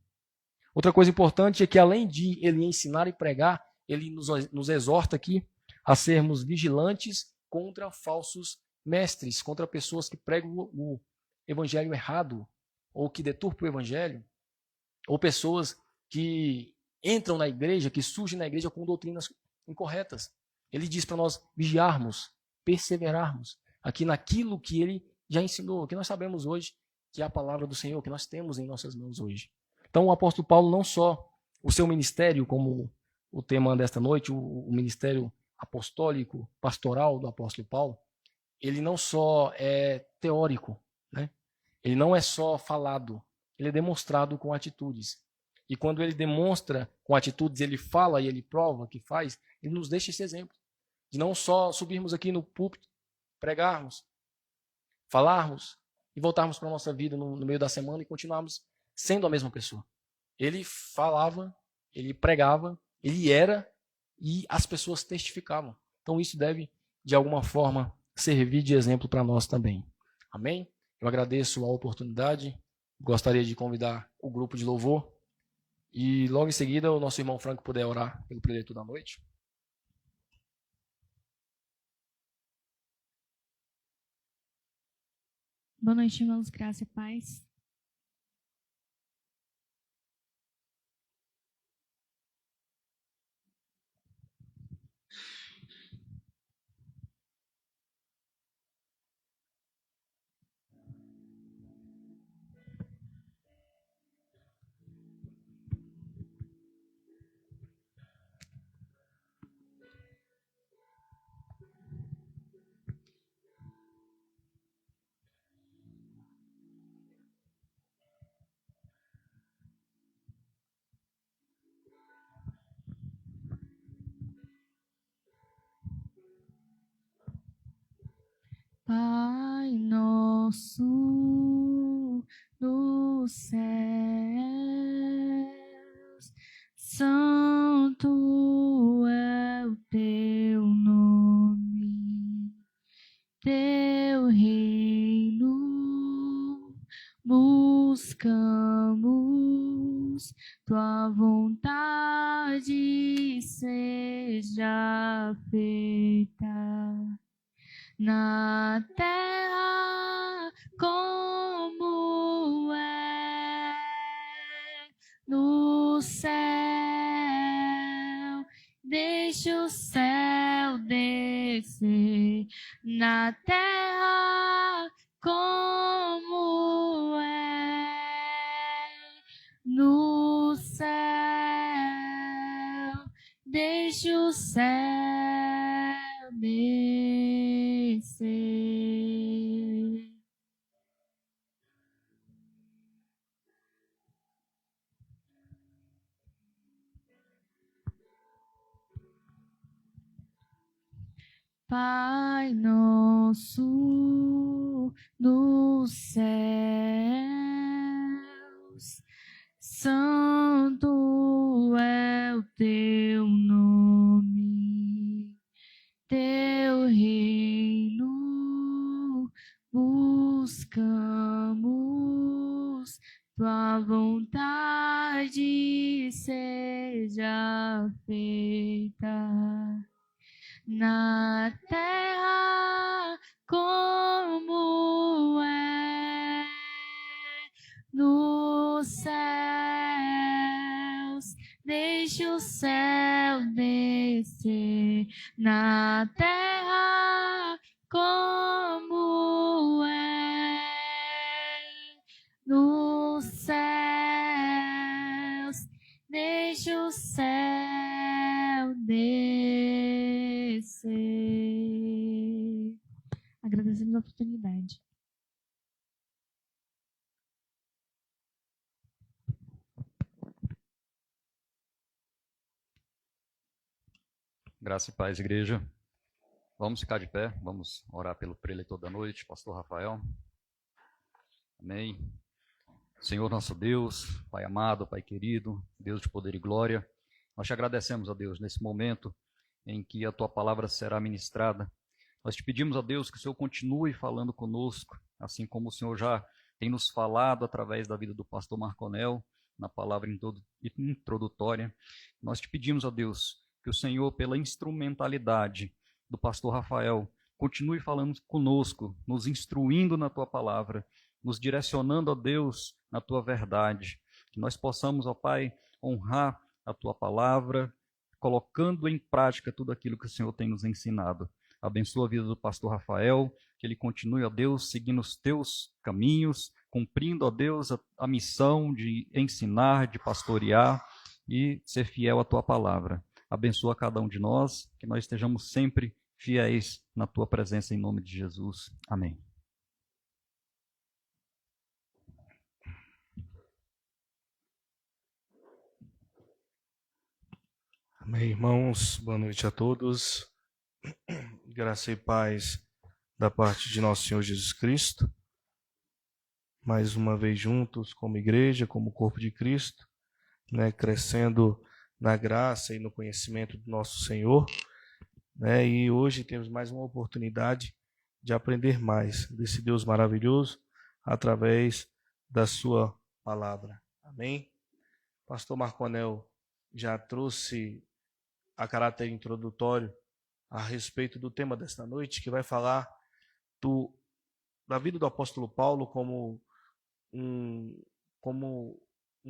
Outra coisa importante é que, além de ele ensinar e pregar, ele nos exorta aqui a sermos vigilantes contra falsos mestres, contra pessoas que pregam o evangelho errado, ou que deturpam o evangelho, ou pessoas que entram na igreja, que surgem na igreja com doutrinas incorretas. Ele diz para nós vigiarmos, perseverarmos aqui naquilo que ele já ensinou, que nós sabemos hoje, que é a palavra do Senhor, que nós temos em nossas mãos hoje. Então o apóstolo Paulo, não só o seu ministério, como o tema desta noite, o ministério apostólico, pastoral do apóstolo Paulo, ele não só é teórico, né? Ele não é só falado, ele é demonstrado com atitudes. E quando ele demonstra com atitudes, ele fala e ele prova que faz, ele nos deixa esse exemplo. De não só subirmos aqui no púlpito, pregarmos, falarmos e voltarmos para a nossa vida no meio da semana e continuarmos sendo a mesma pessoa. Ele falava, ele pregava, ele era e as pessoas testificavam. Então isso deve, de alguma forma, servir de exemplo para nós também. Amém? Eu agradeço a oportunidade. Gostaria de convidar o grupo de louvor. E logo em seguida, o nosso irmão Franco puder orar pelo preletor da noite. Boa noite, irmãos, graça e paz. Pai nosso dos céus, santo é o teu nome, teu reino buscamos, tua vontade seja feita na terra como é no céu. Deixa o céu descer na terra como é no céu. Deixa o céu descer. Pai nosso dos céus, santo é o teu nome, teu reino buscamos, tua vontade seja feita na terra como é nos céus. Deixe o céu descer na terra, como é nos céus. Deixe o céu descer. Agradecemos a oportunidade. Graça e paz, igreja. Vamos ficar de pé, vamos orar pelo preletor da noite, pastor Rafael. Amém. Senhor nosso Deus, Pai amado, Pai querido, Deus de poder e glória, nós te agradecemos, ó Deus, nesse momento em que a tua palavra será ministrada. Nós te pedimos, ó Deus, que o Senhor continue falando conosco, assim como o Senhor já tem nos falado através da vida do pastor Marconel, na palavra introdutória. Nós te pedimos, ó Deus, que o Senhor, pela instrumentalidade do pastor Rafael, continue falando conosco, nos instruindo na tua palavra, nos direcionando, ó Deus, na tua verdade. Que nós possamos, ó Pai, honrar a tua palavra, colocando em prática tudo aquilo que o Senhor tem nos ensinado. Abençoa a vida do pastor Rafael, que ele continue, ó Deus, seguindo os teus caminhos, cumprindo, ó Deus, a missão de ensinar, de pastorear e ser fiel à tua palavra. Abençoa cada um de nós, que nós estejamos sempre fiéis na tua presença, em nome de Jesus. Amém. Amém, irmãos. Boa noite a todos. Graça e paz da parte de nosso Senhor Jesus Cristo. Mais uma vez juntos, como igreja, como corpo de Cristo, crescendo na graça e no conhecimento do nosso Senhor. E hoje temos mais uma oportunidade de aprender mais desse Deus maravilhoso através da sua palavra. Amém? Pastor Marconel já trouxe a caráter introdutório a respeito do tema desta noite, que vai falar da vida do apóstolo Paulo como um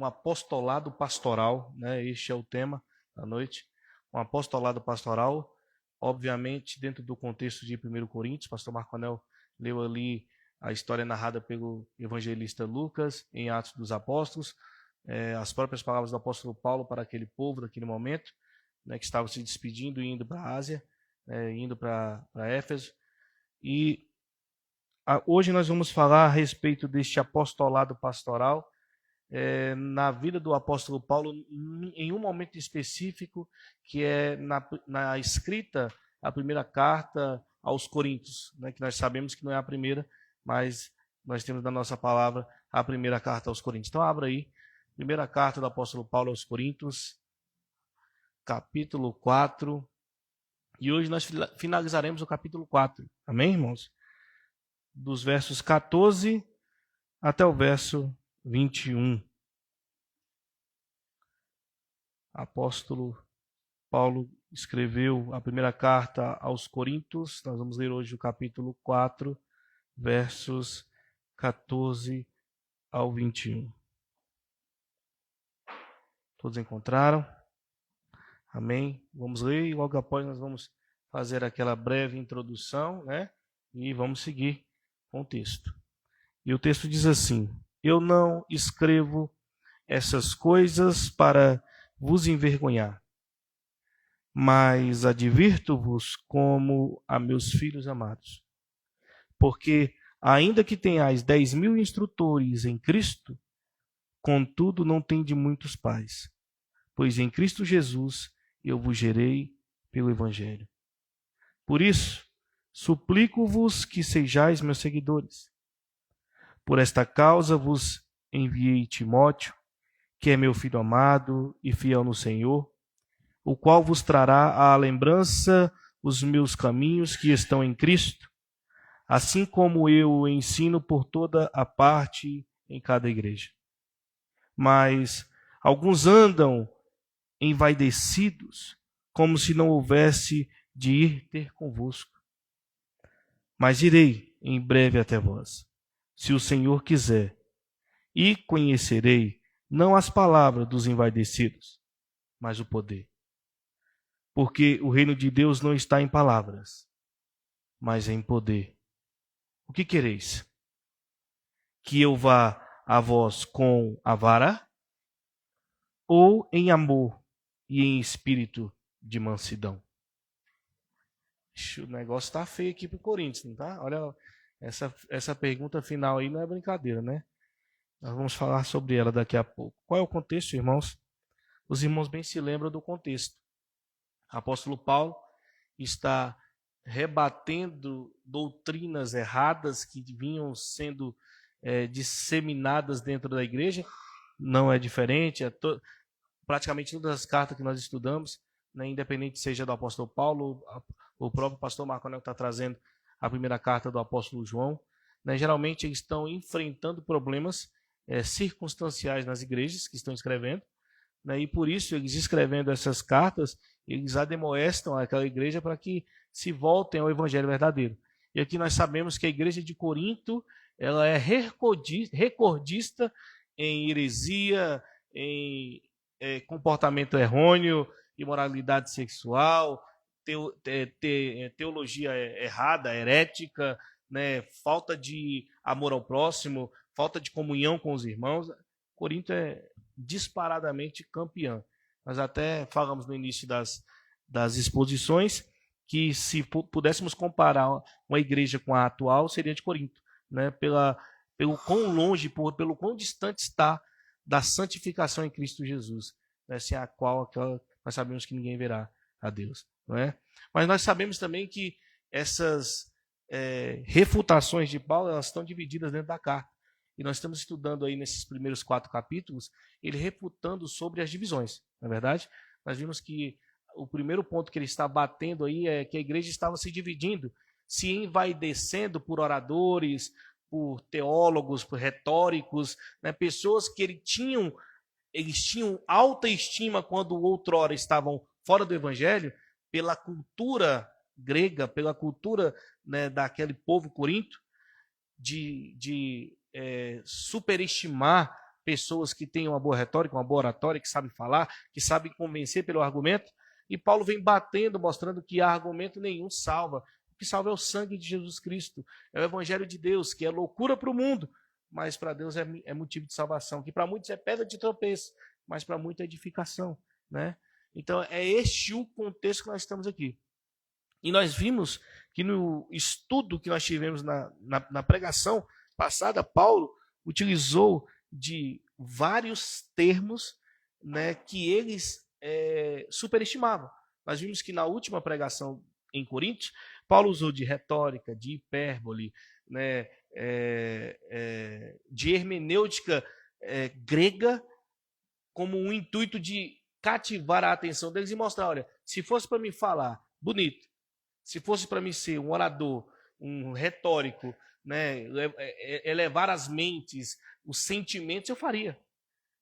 apostolado pastoral, Este é o tema da noite, um apostolado pastoral, obviamente dentro do contexto de 1 Coríntios. Pastor Marconel leu ali a história narrada pelo evangelista Lucas em Atos dos Apóstolos, as próprias palavras do apóstolo Paulo para aquele povo daquele momento, que estava se despedindo e indo para a Ásia, indo para Éfeso. E hoje nós vamos falar a respeito deste apostolado pastoral na vida do apóstolo Paulo, em um momento específico, que é na escrita, a primeira carta aos Coríntios, que nós sabemos que não é a primeira, mas nós temos na nossa palavra a primeira carta aos Coríntios. Então abra aí, primeira carta do apóstolo Paulo aos Coríntios, capítulo 4, e hoje nós finalizaremos o capítulo 4, amém, irmãos? Dos versos 14 até o verso 21. Apóstolo Paulo escreveu a primeira carta aos Coríntios. Nós vamos ler hoje o capítulo 4, versos 14 ao 21. Todos encontraram? Amém? Vamos ler e logo após nós vamos fazer aquela breve introdução, E vamos seguir com o texto. E o texto diz assim: Eu não escrevo essas coisas para vos envergonhar, mas advirto-vos como a meus filhos amados. Porque, ainda que tenhais 10.000 instrutores em Cristo, contudo não tendes muitos pais, pois em Cristo Jesus eu vos gerei pelo Evangelho. Por isso, suplico-vos que sejais meus seguidores. Por esta causa vos enviei Timóteo, que é meu filho amado e fiel no Senhor, o qual vos trará à lembrança os meus caminhos que estão em Cristo, assim como eu o ensino por toda a parte em cada igreja. Mas alguns andam envaidecidos, como se não houvesse de ir ter convosco. Mas irei em breve até vós, se o Senhor quiser, e conhecerei não as palavras dos envaidecidos, mas o poder. Porque o reino de Deus não está em palavras, mas em poder. O que quereis? Que eu vá a vós com a vara, ou em amor e em espírito de mansidão? O negócio está feio aqui para o Corinthians, não tá? Olha, essa pergunta final aí não é brincadeira, né? Nós vamos falar sobre ela daqui a pouco. Qual é o contexto, irmãos? Os irmãos bem se lembram do contexto. O apóstolo Paulo está rebatendo doutrinas erradas que vinham sendo disseminadas dentro da igreja. Não é diferente. Praticamente todas as cartas que nós estudamos, né, independente seja do apóstolo Paulo, o próprio pastor Marco Anel está trazendo a primeira carta do apóstolo João, né, geralmente eles estão enfrentando problemas circunstanciais nas igrejas que estão escrevendo, né, e por isso eles escrevendo essas cartas, eles admoestam aquela igreja para que se voltem ao evangelho verdadeiro. E aqui nós sabemos que a igreja de Corinto, ela é recordista em heresia, em comportamento errôneo, imoralidade sexual, teologia errada, herética, né, falta de amor ao próximo, falta de comunhão com os irmãos. Corinto é disparadamente campeã. Nós até falamos no início das exposições que se pudéssemos comparar uma igreja com a atual, seria de Corinto, né, pelo quão longe, pelo quão distante está da santificação em Cristo Jesus, né, sem a qual nós sabemos que ninguém verá a Deus. Não é? Mas nós sabemos também que essas refutações de Paulo, elas estão divididas dentro da carta. E nós estamos estudando aí nesses primeiros 4 capítulos, ele refutando sobre as divisões. Não é verdade? Nós vimos que o primeiro ponto que ele está batendo aí é que a igreja estava se dividindo, se envaidecendo por oradores, por teólogos, por retóricos, né, pessoas que eles tinham alta estima quando outrora estavam fora do evangelho, pela cultura grega, pela cultura, né, daquele povo corinto, de superestimar pessoas que têm uma boa retórica, uma boa oratória, que sabem falar, que sabem convencer pelo argumento. E Paulo vem batendo, mostrando que argumento nenhum salva. O que salva é o sangue de Jesus Cristo, é o evangelho de Deus, que é loucura para o mundo, mas para Deus é motivo de salvação, que para muitos é pedra de tropeço, mas para muitos é edificação, né? Então é este o contexto que nós estamos aqui. E nós vimos que no estudo que nós tivemos na pregação passada, Paulo utilizou de vários termos, né, que eles superestimavam. Nós vimos que na última pregação em Coríntios, Paulo usou de retórica, de hipérbole, né, de hermenêutica grega, como um intuito de cativar a atenção deles e mostrar, olha, se fosse para me falar bonito, se fosse para mim ser um orador, um retórico, né, elevar as mentes, os sentimentos, eu faria.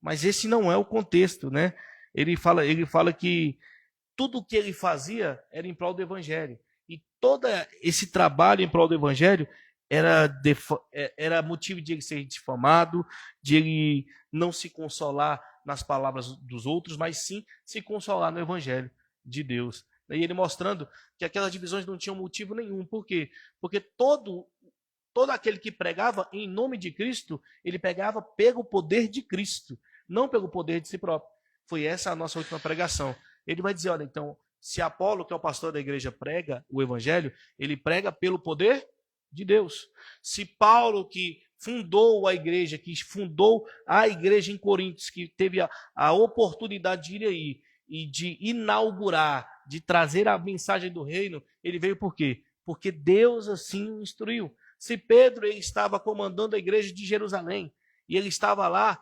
Mas esse não é o contexto, né? Ele fala que tudo o que ele fazia era em prol do evangelho. E todo esse trabalho em prol do evangelho era motivo de ele ser difamado, de ele não se consolar nas palavras dos outros, mas sim se consolar no evangelho de Deus. E ele mostrando que aquelas divisões não tinham motivo nenhum. Por quê? Porque todo aquele que pregava em nome de Cristo, ele pregava pelo poder de Cristo, não pelo poder de si próprio. Foi essa a nossa última pregação. Ele vai dizer, olha, então, se Apolo, que é o pastor da igreja, prega o evangelho, ele prega pelo poder de Deus. Se Paulo, que fundou a igreja em Coríntios, que teve a oportunidade de ir aí e de inaugurar, de trazer a mensagem do reino, ele veio por quê? Porque Deus assim o instruiu. Se Pedro ele estava comandando a igreja de Jerusalém, e ele estava lá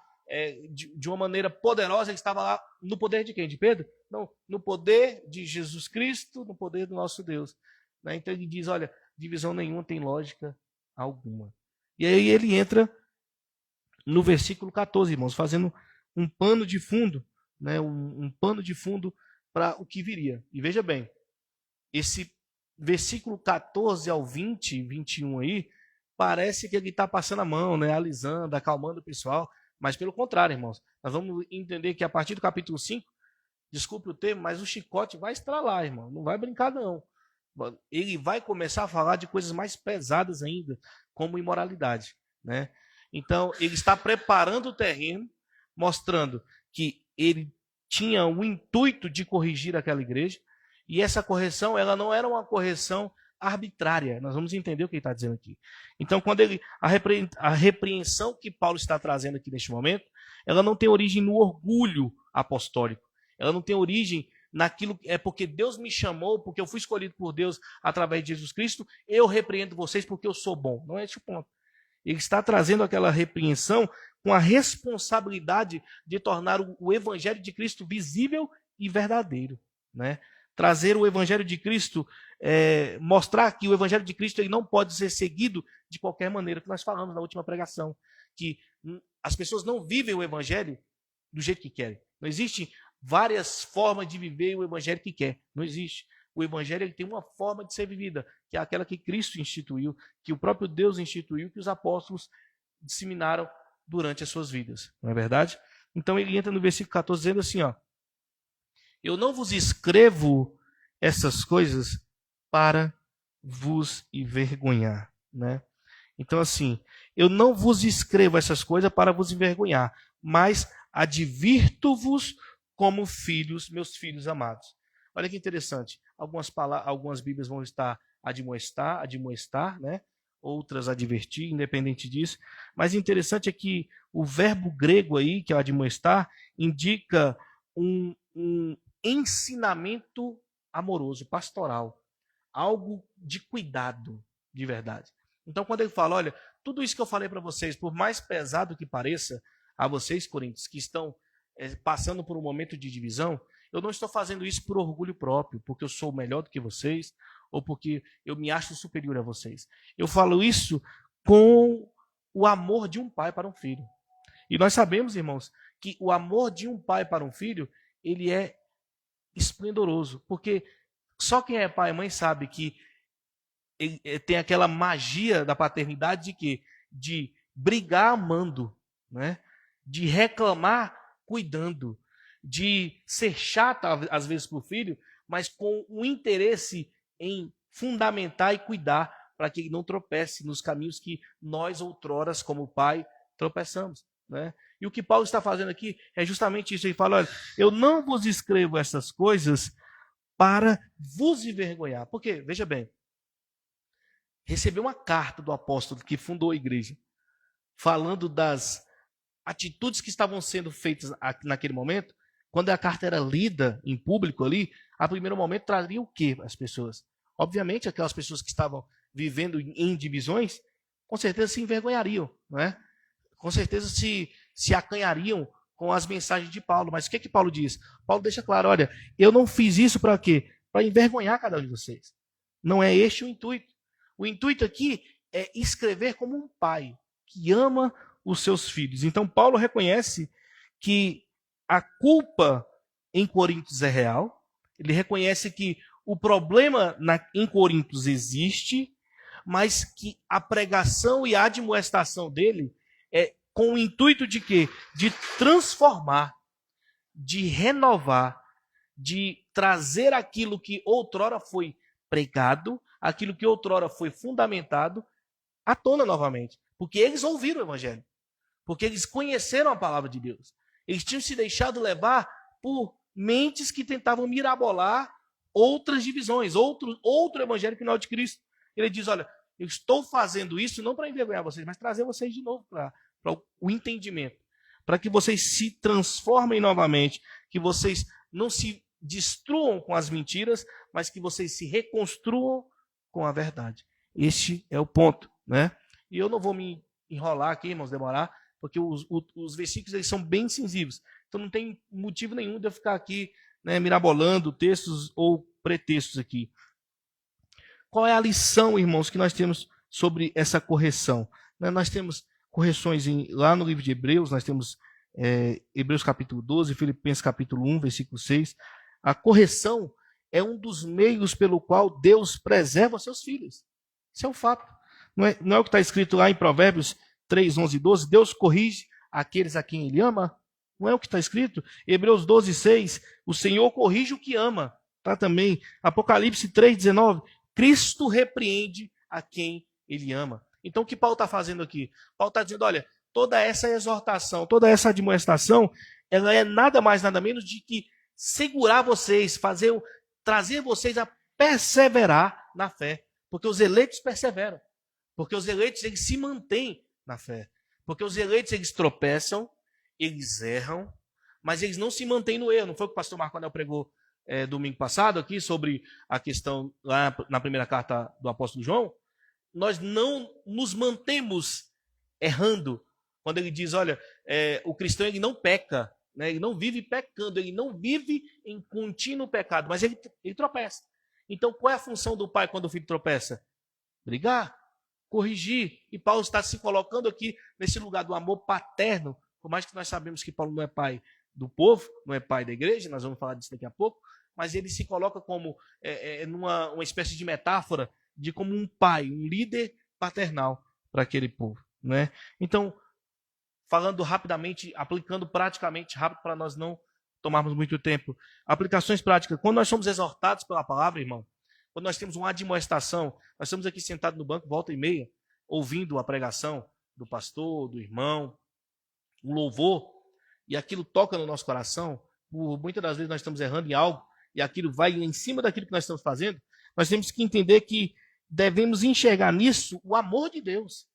de uma maneira poderosa, ele estava lá no poder de quem? De Pedro? Não, no poder de Jesus Cristo, no poder do nosso Deus. Né? Então ele diz, olha, divisão nenhuma tem lógica alguma. E aí ele entra no versículo 14, irmãos, fazendo um pano de fundo, né? um pano de fundo para o que viria. E veja bem, esse versículo 14 ao 20, 21 aí, parece que ele está passando a mão, né, alisando, acalmando o pessoal, mas pelo contrário, irmãos, nós vamos entender que a partir do capítulo 5, desculpe o termo, mas o chicote vai estralar, irmão, não vai brincar não. Ele vai começar a falar de coisas mais pesadas ainda, como imoralidade, né? Então, ele está preparando o terreno, mostrando que ele tinha o intuito de corrigir aquela igreja, e essa correção, ela não era uma correção arbitrária. Nós vamos entender o que ele está dizendo aqui. Então, quando a repreensão que Paulo está trazendo aqui neste momento, ela não tem origem no orgulho apostólico. Ela não tem origem naquilo, é porque Deus me chamou, porque eu fui escolhido por Deus através de Jesus Cristo, eu repreendo vocês porque eu sou bom. Não é esse o ponto. Ele está trazendo aquela repreensão com a responsabilidade de tornar o evangelho de Cristo visível e verdadeiro, né? Trazer o evangelho de Cristo, mostrar que o evangelho de Cristo ele não pode ser seguido de qualquer maneira, que nós falamos na última pregação, que as pessoas não vivem o evangelho do jeito que querem. Não existe várias formas de viver o evangelho que quer. Não existe. O evangelho ele tem uma forma de ser vivida, que é aquela que Cristo instituiu, que o próprio Deus instituiu, que os apóstolos disseminaram durante as suas vidas. Não é verdade? Então ele entra no versículo 14 dizendo assim, ó: eu não vos escrevo essas coisas para vos envergonhar, né? Então assim, eu não vos escrevo essas coisas para vos envergonhar, mas advirto-vos como filhos, meus filhos amados. Olha que interessante. Algumas Bíblias vão estar admoestar, né? Outras advertir, independente disso. Mas interessante é que o verbo grego aí, que é o admoestar, indica um ensinamento amoroso, pastoral. Algo de cuidado, de verdade. Então, quando ele fala, olha, tudo isso que eu falei para vocês, por mais pesado que pareça a vocês, Coríntios, que estão passando por um momento de divisão, eu não estou fazendo isso por orgulho próprio, porque eu sou melhor do que vocês, ou porque eu me acho superior a vocês. Eu falo isso com o amor de um pai para um filho. E nós sabemos, irmãos, que o amor de um pai para um filho, ele é esplendoroso, porque só quem é pai e mãe sabe que ele tem aquela magia da paternidade de quê? De brigar amando, né? De reclamar cuidando, de ser chata às vezes para o filho, mas com o interesse em fundamentar e cuidar para que ele não tropece nos caminhos que nós outroras como pai tropeçamos, né? E o que Paulo está fazendo aqui é justamente isso. Ele fala, olha, eu não vos escrevo essas coisas para vos envergonhar. Porque, veja bem, recebeu uma carta do apóstolo que fundou a igreja, falando das atitudes que estavam sendo feitas naquele momento. Quando a carta era lida em público ali, a primeiro momento traria o quê às pessoas? Obviamente, aquelas pessoas que estavam vivendo em divisões, com certeza se envergonhariam, não é? Com certeza se acanhariam com as mensagens de Paulo. Mas o que Paulo diz? Paulo deixa claro, olha, eu não fiz isso para quê? Para envergonhar cada um de vocês. Não é este o intuito. O intuito aqui é escrever como um pai que ama os seus filhos. Então, Paulo reconhece que a culpa em Coríntios é real. Ele reconhece que o problema em Coríntios existe, mas que a pregação e a admoestação dele é com o intuito de quê? De transformar, de renovar, de trazer aquilo que outrora foi pregado, aquilo que outrora foi fundamentado, à tona novamente. Porque eles ouviram o evangelho. Porque eles conheceram a palavra de Deus. Eles tinham se deixado levar por mentes que tentavam mirabolar outras divisões, outro evangelho que não é o de Cristo. Ele diz, olha, eu estou fazendo isso não para envergonhar vocês, mas trazer vocês de novo para o entendimento. Para que vocês se transformem novamente, que vocês não se destruam com as mentiras, mas que vocês se reconstruam com a verdade. Este é o ponto, né? E eu não vou me enrolar aqui, irmãos, demorar, porque os versículos eles são bem sensíveis. Então não tem motivo nenhum de eu ficar aqui, né, mirabolando textos ou pretextos aqui. Qual é a lição, irmãos, que nós temos sobre essa correção? Nós temos correções lá no livro de Hebreus, nós temos Hebreus capítulo 12, Filipenses capítulo 1, versículo 6. A correção, é um dos meios pelo qual Deus preserva os seus filhos. Isso é um fato. Não é o que está escrito lá em Provérbios 3, 11 e 12? Deus corrige aqueles a quem Ele ama? Não é o que está escrito? Hebreus 12, 6, o Senhor corrige o que ama. Tá também. Apocalipse 3, 19, Cristo repreende a quem Ele ama. Então o que Paulo está fazendo aqui? Paulo está dizendo, olha, toda essa exortação, toda essa admoestação, ela é nada mais, nada menos de que segurar vocês, trazer vocês a perseverar na fé. Porque os eleitos perseveram. Porque os eleitos, eles se mantêm na fé. Porque os eleitos, eles tropeçam, eles erram, mas eles não se mantêm no erro. Não foi o que o pastor Marco Anel pregou domingo passado aqui sobre a questão lá na primeira carta do apóstolo João? Nós não nos mantemos errando. Quando ele diz, olha, o cristão ele não peca, né? Ele não vive pecando, ele não vive em contínuo pecado, mas ele tropeça. Então, qual é a função do pai quando o filho tropeça? Brigar, corrigir. E Paulo está se colocando aqui nesse lugar do amor paterno, por mais que nós sabemos que Paulo não é pai do povo, não é pai da igreja, nós vamos falar disso daqui a pouco, mas ele se coloca como numa uma espécie de metáfora de como um pai, um líder paternal para aquele povo, né? Então, falando rapidamente, aplicando praticamente rápido para nós não tomarmos muito tempo. Aplicações práticas. Quando nós somos exortados pela palavra, irmão, quando nós temos uma admoestação, nós estamos aqui sentados no banco, volta e meia, ouvindo a pregação do pastor, do irmão, o louvor, e aquilo toca no nosso coração. Muitas das vezes nós estamos errando em algo, e aquilo vai em cima daquilo que nós estamos fazendo. Nós temos que entender que devemos enxergar nisso o amor de Deus,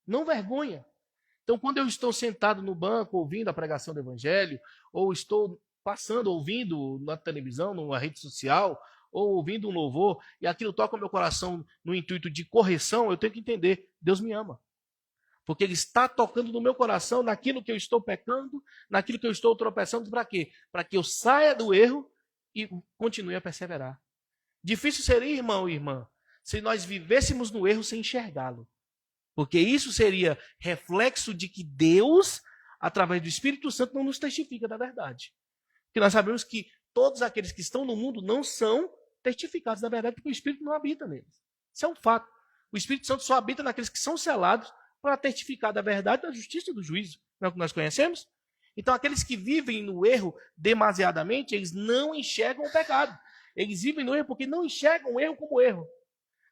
não vergonha. Então, quando eu estou sentado no banco, ouvindo a pregação do evangelho, ou estou passando, ouvindo na televisão, numa rede social, ou ouvindo um louvor, e aquilo toca o meu coração no intuito de correção, eu tenho que entender, Deus me ama. Porque Ele está tocando no meu coração, naquilo que eu estou pecando, naquilo que eu estou tropeçando, para quê? Para que eu saia do erro e continue a perseverar. Difícil seria, irmão e irmã, se nós vivêssemos no erro sem enxergá-lo. Porque isso seria reflexo de que Deus, através do Espírito Santo, não nos testifica da verdade. Porque nós sabemos que todos aqueles que estão no mundo não são testificados da verdade, porque o Espírito não habita neles. Isso é um fato. O Espírito Santo só habita naqueles que são selados para testificar da verdade, da justiça e do juízo. Não é o que nós conhecemos? Então, aqueles que vivem no erro demasiadamente, eles não enxergam o pecado. Eles vivem no erro porque não enxergam o erro como erro.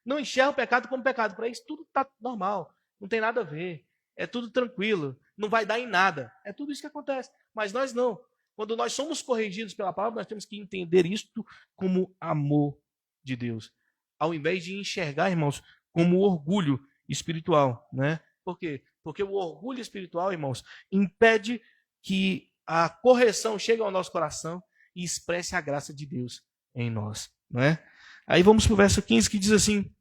Não enxergam o pecado como pecado. Para eles tudo está normal, não tem nada a ver. É tudo tranquilo, não vai dar em nada. É tudo isso que acontece. Mas nós não. Quando nós somos corrigidos pela palavra, nós temos que entender isto como amor de Deus. Ao invés de enxergar, irmãos, como orgulho espiritual, né? Por quê? Porque o orgulho espiritual, irmãos, impede que a correção chegue ao nosso coração e expresse a graça de Deus em nós, não é? Aí vamos para o verso 15 que diz assim: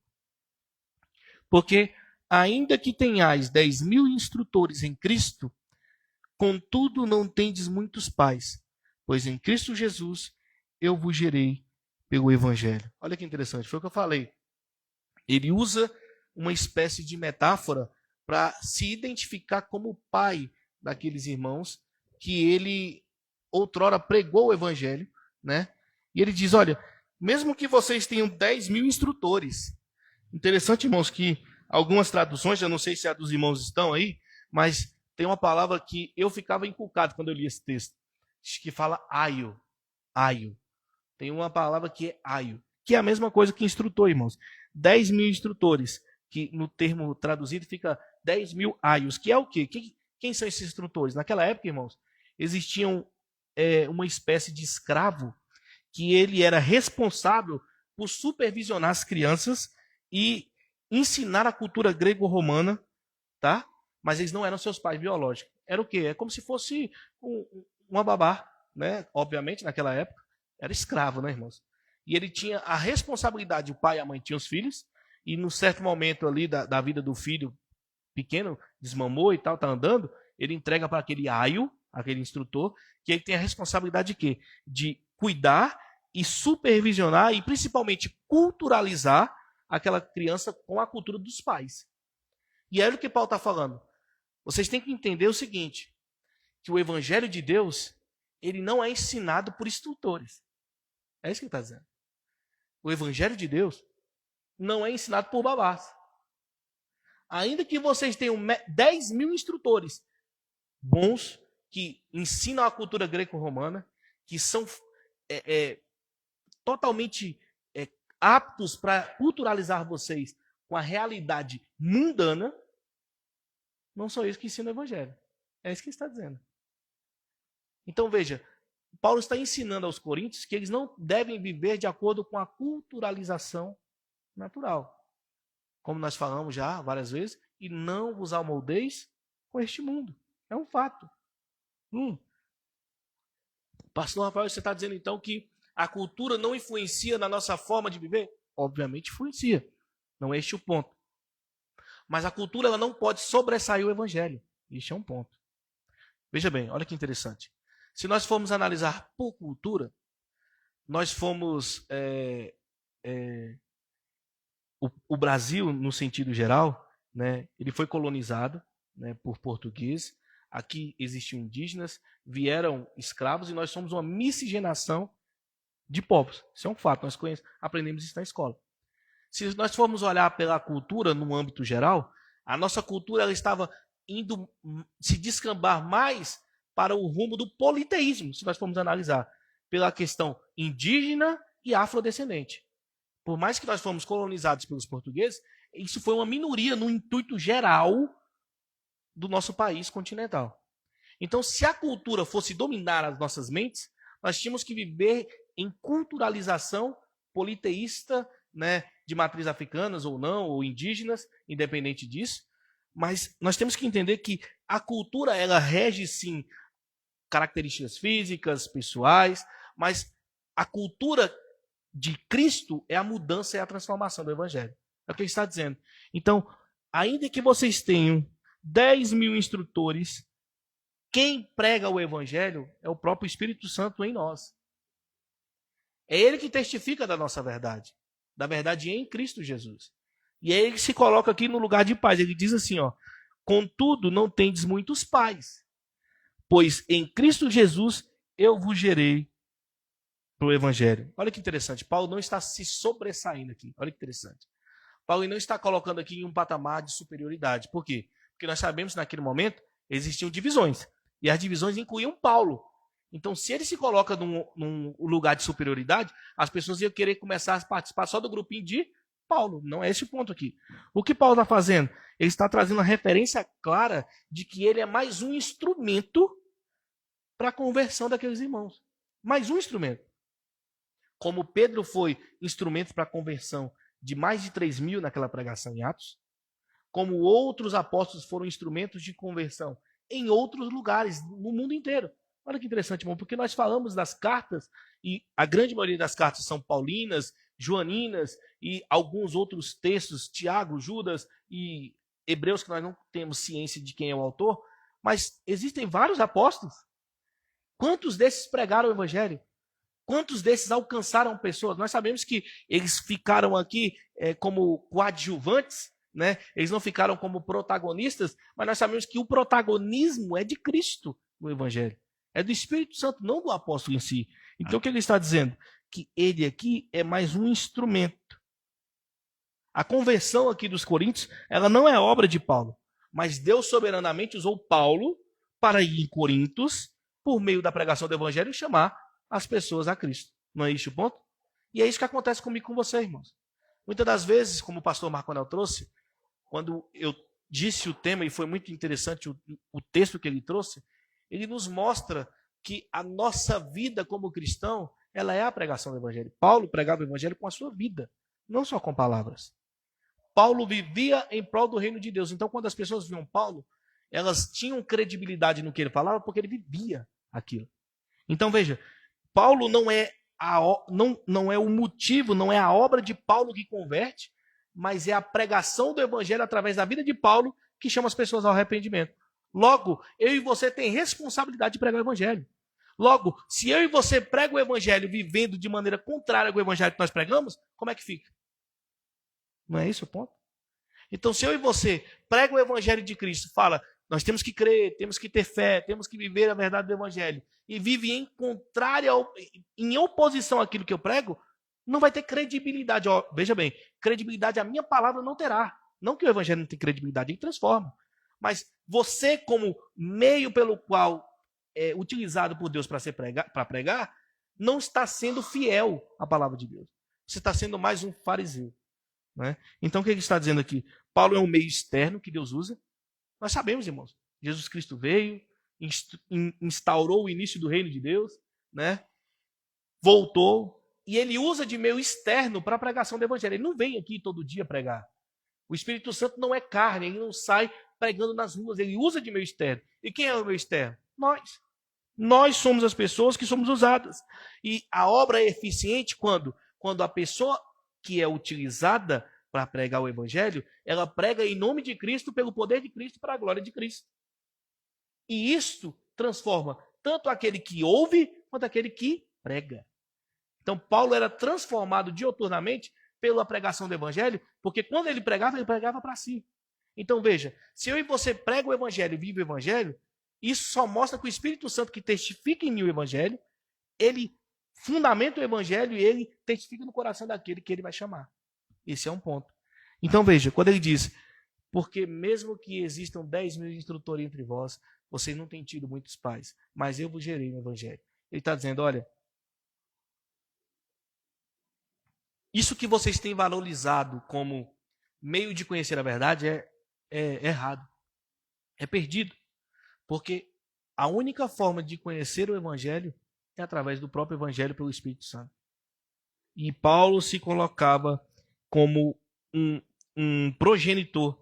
porque ainda que tenhais 10.000 instrutores em Cristo, contudo não tendes muitos pais, pois em Cristo Jesus eu vos gerei pelo Evangelho. Olha que interessante, foi o que eu falei. Ele usa uma espécie de metáfora para se identificar como pai daqueles irmãos que ele outrora pregou o Evangelho, né? E ele diz, olha, mesmo que vocês tenham 10.000 instrutores. Interessante, irmãos, que algumas traduções, eu não sei se a dos irmãos estão aí, mas tem uma palavra que eu ficava inculcado quando eu li esse texto, que fala aio. Aio. Tem uma palavra que é aio, que é a mesma coisa que instrutor, irmãos. 10.000 instrutores, que no termo traduzido fica 10.000 aios, que é o quê? Quem são esses instrutores? Naquela época, irmãos, existiam uma espécie de escravo que ele era responsável por supervisionar as crianças e ensinar a cultura grego-romana, tá? Mas eles não eram seus pais biológicos. Era o quê? É como se fosse uma babá, né? Obviamente, naquela época, era escravo, né, irmãos? E ele tinha a responsabilidade, o pai e a mãe tinham os filhos, e num certo momento ali da vida do filho pequeno, desmamou e tal, tá andando, ele entrega para aquele aio, aquele instrutor, que ele tem a responsabilidade de quê? De cuidar e supervisionar e principalmente culturalizar aquela criança com a cultura dos pais. E é o que Paulo está falando. Vocês têm que entender o seguinte, que o Evangelho de Deus, ele não é ensinado por instrutores. É isso que ele está dizendo. o evangelho de Deus, não é ensinado por babás. Ainda que vocês tenham 10 mil instrutores bons, que ensinam a cultura greco-romana, que são totalmente aptos para culturalizar vocês com a realidade mundana, não são eles que ensinam o evangelho. É isso que ele está dizendo. Então veja, Paulo está ensinando aos coríntios que eles não devem viver de acordo com a culturalização natural. Como nós falamos já várias vezes, e não vos amoldeis com este mundo. É um fato. Pastor Rafael, você está dizendo então que a cultura não influencia na nossa forma de viver? Obviamente influencia. Não é este o ponto. Mas a cultura ela não pode sobressair o evangelho. Este é um ponto. Veja bem, olha que interessante. Se nós formos analisar por cultura, nós fomos... o Brasil, no sentido geral, né, ele foi colonizado, né, por portugueses. Aqui existiam indígenas, vieram escravos e nós somos uma miscigenação de povos. Isso é um fato, nós aprendemos isso na escola. Se nós formos olhar pela cultura no âmbito geral, a nossa cultura ela estava indo se descambar mais para o rumo do politeísmo, se nós formos analisar, pela questão indígena e afrodescendente. Por mais que nós fomos colonizados pelos portugueses, isso foi uma minoria no intuito geral do nosso país continental. Então, se a cultura fosse dominar as nossas mentes, nós tínhamos que viver em culturalização politeísta, né, de matriz africanas ou não, ou indígenas, independente disso. Mas nós temos que entender que a cultura, ela rege, sim, características físicas, pessoais, mas a cultura de Cristo é a mudança e a transformação do Evangelho. É o que ele está dizendo. Então, ainda que vocês tenham 10 mil instrutores, quem prega o Evangelho é o próprio Espírito Santo em nós. É ele que testifica da nossa verdade, da verdade em Cristo Jesus. E é ele que se coloca aqui no lugar de paz. Ele diz assim, ó: contudo, não tendes muitos pais, pois em Cristo Jesus eu vos gerei para o Evangelho. Olha que interessante, Paulo não está se sobressaindo aqui. Olha que interessante. Paulo não está colocando aqui em um patamar de superioridade. Por quê? Porque nós sabemos que naquele momento existiam divisões. E as divisões incluíam Paulo. Então, se ele se coloca num lugar de superioridade, as pessoas iam querer começar a participar só do grupinho de Paulo. Não é esse o ponto aqui. O que Paulo está fazendo? Ele está trazendo uma referência clara de que ele é mais um instrumento para a conversão daqueles irmãos. Mais um instrumento. Como Pedro foi instrumento para a conversão de mais de 3 mil naquela pregação em Atos, como outros apóstolos foram instrumentos de conversão em outros lugares, no mundo inteiro. Olha que interessante, irmão, porque nós falamos das cartas, e a grande maioria das cartas são paulinas, joaninas, e alguns outros textos, Tiago, Judas e Hebreus, que nós não temos ciência de quem é o autor, mas existem vários apóstolos. Quantos desses pregaram o evangelho? Quantos desses alcançaram pessoas? Nós sabemos que eles ficaram aqui como coadjuvantes, né? Eles não ficaram como protagonistas, mas nós sabemos que o protagonismo é de Cristo no Evangelho. É do Espírito Santo, não do apóstolo em si. Então o que ele está dizendo? Que ele aqui é mais um instrumento. A conversão aqui dos coríntios, ela não é obra de Paulo, mas Deus soberanamente usou Paulo para ir em Corintos, por meio da pregação do Evangelho, e chamar as pessoas a Cristo. Não é isso o ponto? E é isso que acontece comigo e com você, irmãos. Muitas das vezes, como o pastor Marco Anel trouxe, quando eu disse o tema, e foi muito interessante o texto que ele trouxe, ele nos mostra que a nossa vida como cristão, ela é a pregação do Evangelho. Paulo pregava o Evangelho com a sua vida, não só com palavras. Paulo vivia em prol do reino de Deus. Então, quando as pessoas viam Paulo, elas tinham credibilidade no que ele falava, porque ele vivia aquilo. Então, veja, Paulo não é o motivo, não é a obra de Paulo que converte, mas é a pregação do Evangelho através da vida de Paulo que chama as pessoas ao arrependimento. Logo, eu e você tem responsabilidade de pregar o Evangelho. Logo, se eu e você pregam o Evangelho vivendo de maneira contrária ao Evangelho que nós pregamos, como é que fica? Não é isso o ponto? Então, se eu e você pregam o Evangelho de Cristo, fala, nós temos que crer, temos que ter fé, temos que viver a verdade do Evangelho, e vive em oposição àquilo que eu prego, não vai ter credibilidade. Ó, veja bem, credibilidade a minha palavra não terá. Não que o evangelho não tem credibilidade, ele transforma. Mas você, como meio pelo qual é utilizado por Deus para pregar, não está sendo fiel à palavra de Deus. Você está sendo mais um fariseu. Né? Então, o que ele está dizendo aqui? Paulo é um meio externo que Deus usa. Nós sabemos, irmãos, Jesus Cristo veio, instaurou o início do reino de Deus, né? Voltou, e ele usa de meio externo para a pregação do evangelho. Ele não vem aqui todo dia pregar. O Espírito Santo não é carne, ele não sai pregando nas ruas, ele usa de meio externo. E quem é o meio externo? Nós. Nós somos as pessoas que somos usadas. E a obra é eficiente quando a pessoa que é utilizada para pregar o evangelho, ela prega em nome de Cristo, pelo poder de Cristo, para a glória de Cristo. E isto transforma tanto aquele que ouve, quanto aquele que prega. Então, Paulo era transformado dioturnamente pela pregação do evangelho, porque quando ele pregava para si. Então, veja, se eu e você prega o evangelho e vive o evangelho, isso só mostra que o Espírito Santo que testifica em mim o evangelho, ele fundamenta o evangelho e ele testifica no coração daquele que ele vai chamar. Esse é um ponto. Então, veja, quando ele diz, porque mesmo que existam 10.000 instrutores entre vós, vocês não têm tido muitos pais, mas eu vos gerei no evangelho. Ele está dizendo, olha, isso que vocês têm valorizado como meio de conhecer a verdade é errado, é perdido. Porque a única forma de conhecer o evangelho é através do próprio evangelho pelo Espírito Santo. E Paulo se colocava como um progenitor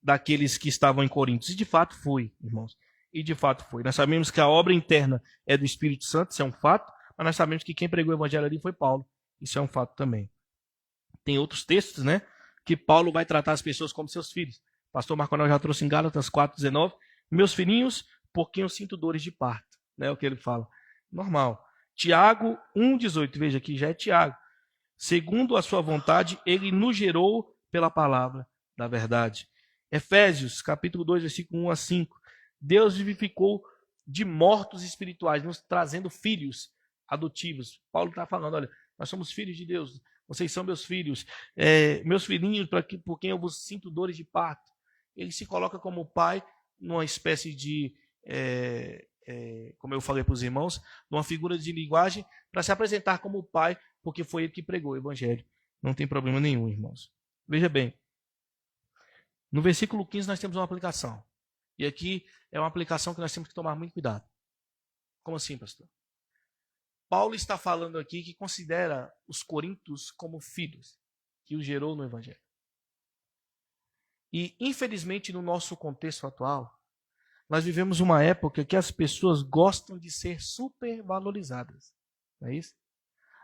daqueles que estavam em Corinto. E de fato foi, irmãos. E de fato foi. Nós sabemos que a obra interna é do Espírito Santo, isso é um fato, mas nós sabemos que quem pregou o evangelho ali foi Paulo. Isso é um fato também. Tem outros textos, né, que Paulo vai tratar as pessoas como seus filhos. O pastor Marconel já trouxe em Gálatas 4:19. Meus filhinhos, por quem eu sinto dores de parto. Né, é o que ele fala. Normal. Tiago 1:18. Veja aqui, já é Tiago. Segundo a sua vontade, ele nos gerou pela palavra da verdade. Efésios, capítulo 2, versículo 1-5. Deus vivificou de mortos espirituais, nos trazendo filhos adotivos. Paulo está falando, olha, nós somos filhos de Deus, vocês são meus filhos, meus filhinhos, por quem eu vos sinto dores de parto. Ele se coloca como pai numa espécie de, como eu falei para os irmãos, numa figura de linguagem para se apresentar como pai, porque foi ele que pregou o evangelho. Não tem problema nenhum, irmãos. Veja bem, no versículo 15 nós temos uma aplicação. E aqui é uma aplicação que nós temos que tomar muito cuidado. Como assim, pastor? Paulo está falando aqui que considera os coríntios como filhos, que o gerou no evangelho. E, infelizmente, no nosso contexto atual, nós vivemos uma época que as pessoas gostam de ser supervalorizadas. Não é isso?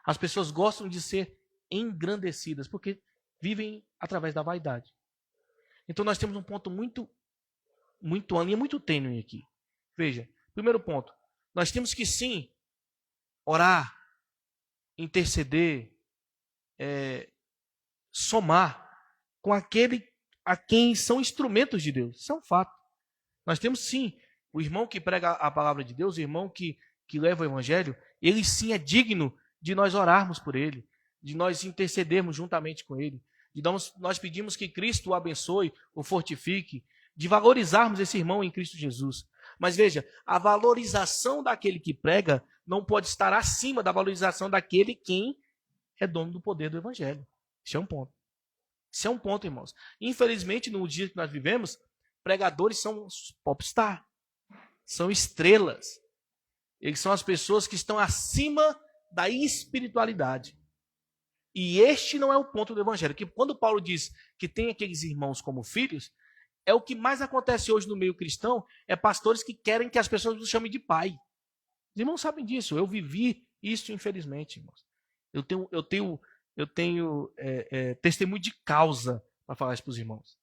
As pessoas gostam de ser engrandecidas, porque vivem através da vaidade. Então, nós temos um ponto uma linha muito tênue aqui. Veja, primeiro ponto, nós temos que sim orar, interceder, somar com aquele a quem são instrumentos de Deus. Isso é um fato. Nós temos sim o irmão que prega a palavra de Deus, o irmão que leva o evangelho, ele sim é digno de nós orarmos por ele, de nós intercedermos juntamente com ele, de nós pedimos que Cristo o abençoe, o fortifique, de valorizarmos esse irmão em Cristo Jesus. Mas veja, a valorização daquele que prega não pode estar acima da valorização daquele quem é dono do poder do evangelho. Isso é um ponto. Isso é um ponto, irmãos. Infelizmente, no dia que nós vivemos, pregadores são popstar, são estrelas. Eles são as pessoas que estão acima da espiritualidade. E este não é o ponto do evangelho. Que quando Paulo diz que tem aqueles irmãos como filhos, é o que mais acontece hoje no meio cristão, é pastores que querem que as pessoas os chamem de pai. Os irmãos sabem disso. Eu vivi isso, infelizmente, irmãos. Eu tenho testemunho de causa para falar isso para os irmãos.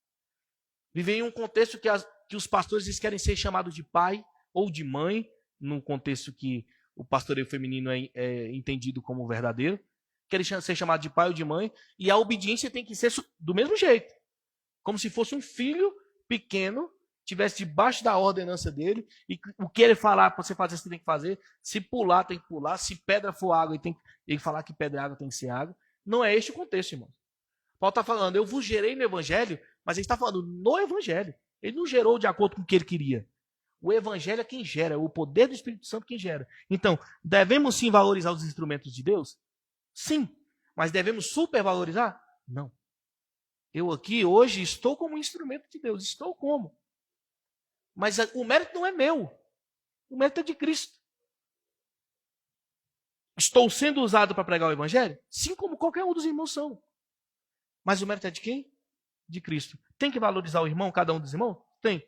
Vivem em um contexto que os pastores eles querem ser chamados de pai ou de mãe, num contexto que o pastoreio feminino é entendido como verdadeiro. Querem ser chamados de pai ou de mãe, e a obediência tem que ser do mesmo jeito. Como se fosse um filho pequeno, estivesse debaixo da ordenança dele, e o que ele falar para você fazer, você tem que fazer. Se pular, tem que pular. Se pedra for água, ele tem que falar que pedra e água tem que ser água. Não é este o contexto, irmão. Paulo está falando, eu vos gerei no evangelho, mas ele está falando no evangelho. Ele não gerou de acordo com o que ele queria. O evangelho é quem gera, é o poder do Espírito Santo quem gera. Então, devemos sim valorizar os instrumentos de Deus? Sim. Mas devemos supervalorizar? Não. Eu aqui hoje estou como instrumento de Deus. Estou como? Mas o mérito não é meu. O mérito é de Cristo. Estou sendo usado para pregar o evangelho? Sim, como qualquer um dos irmãos são. Mas o mérito é de quem? De Cristo. Tem que valorizar o irmão, cada um dos irmãos? Tem.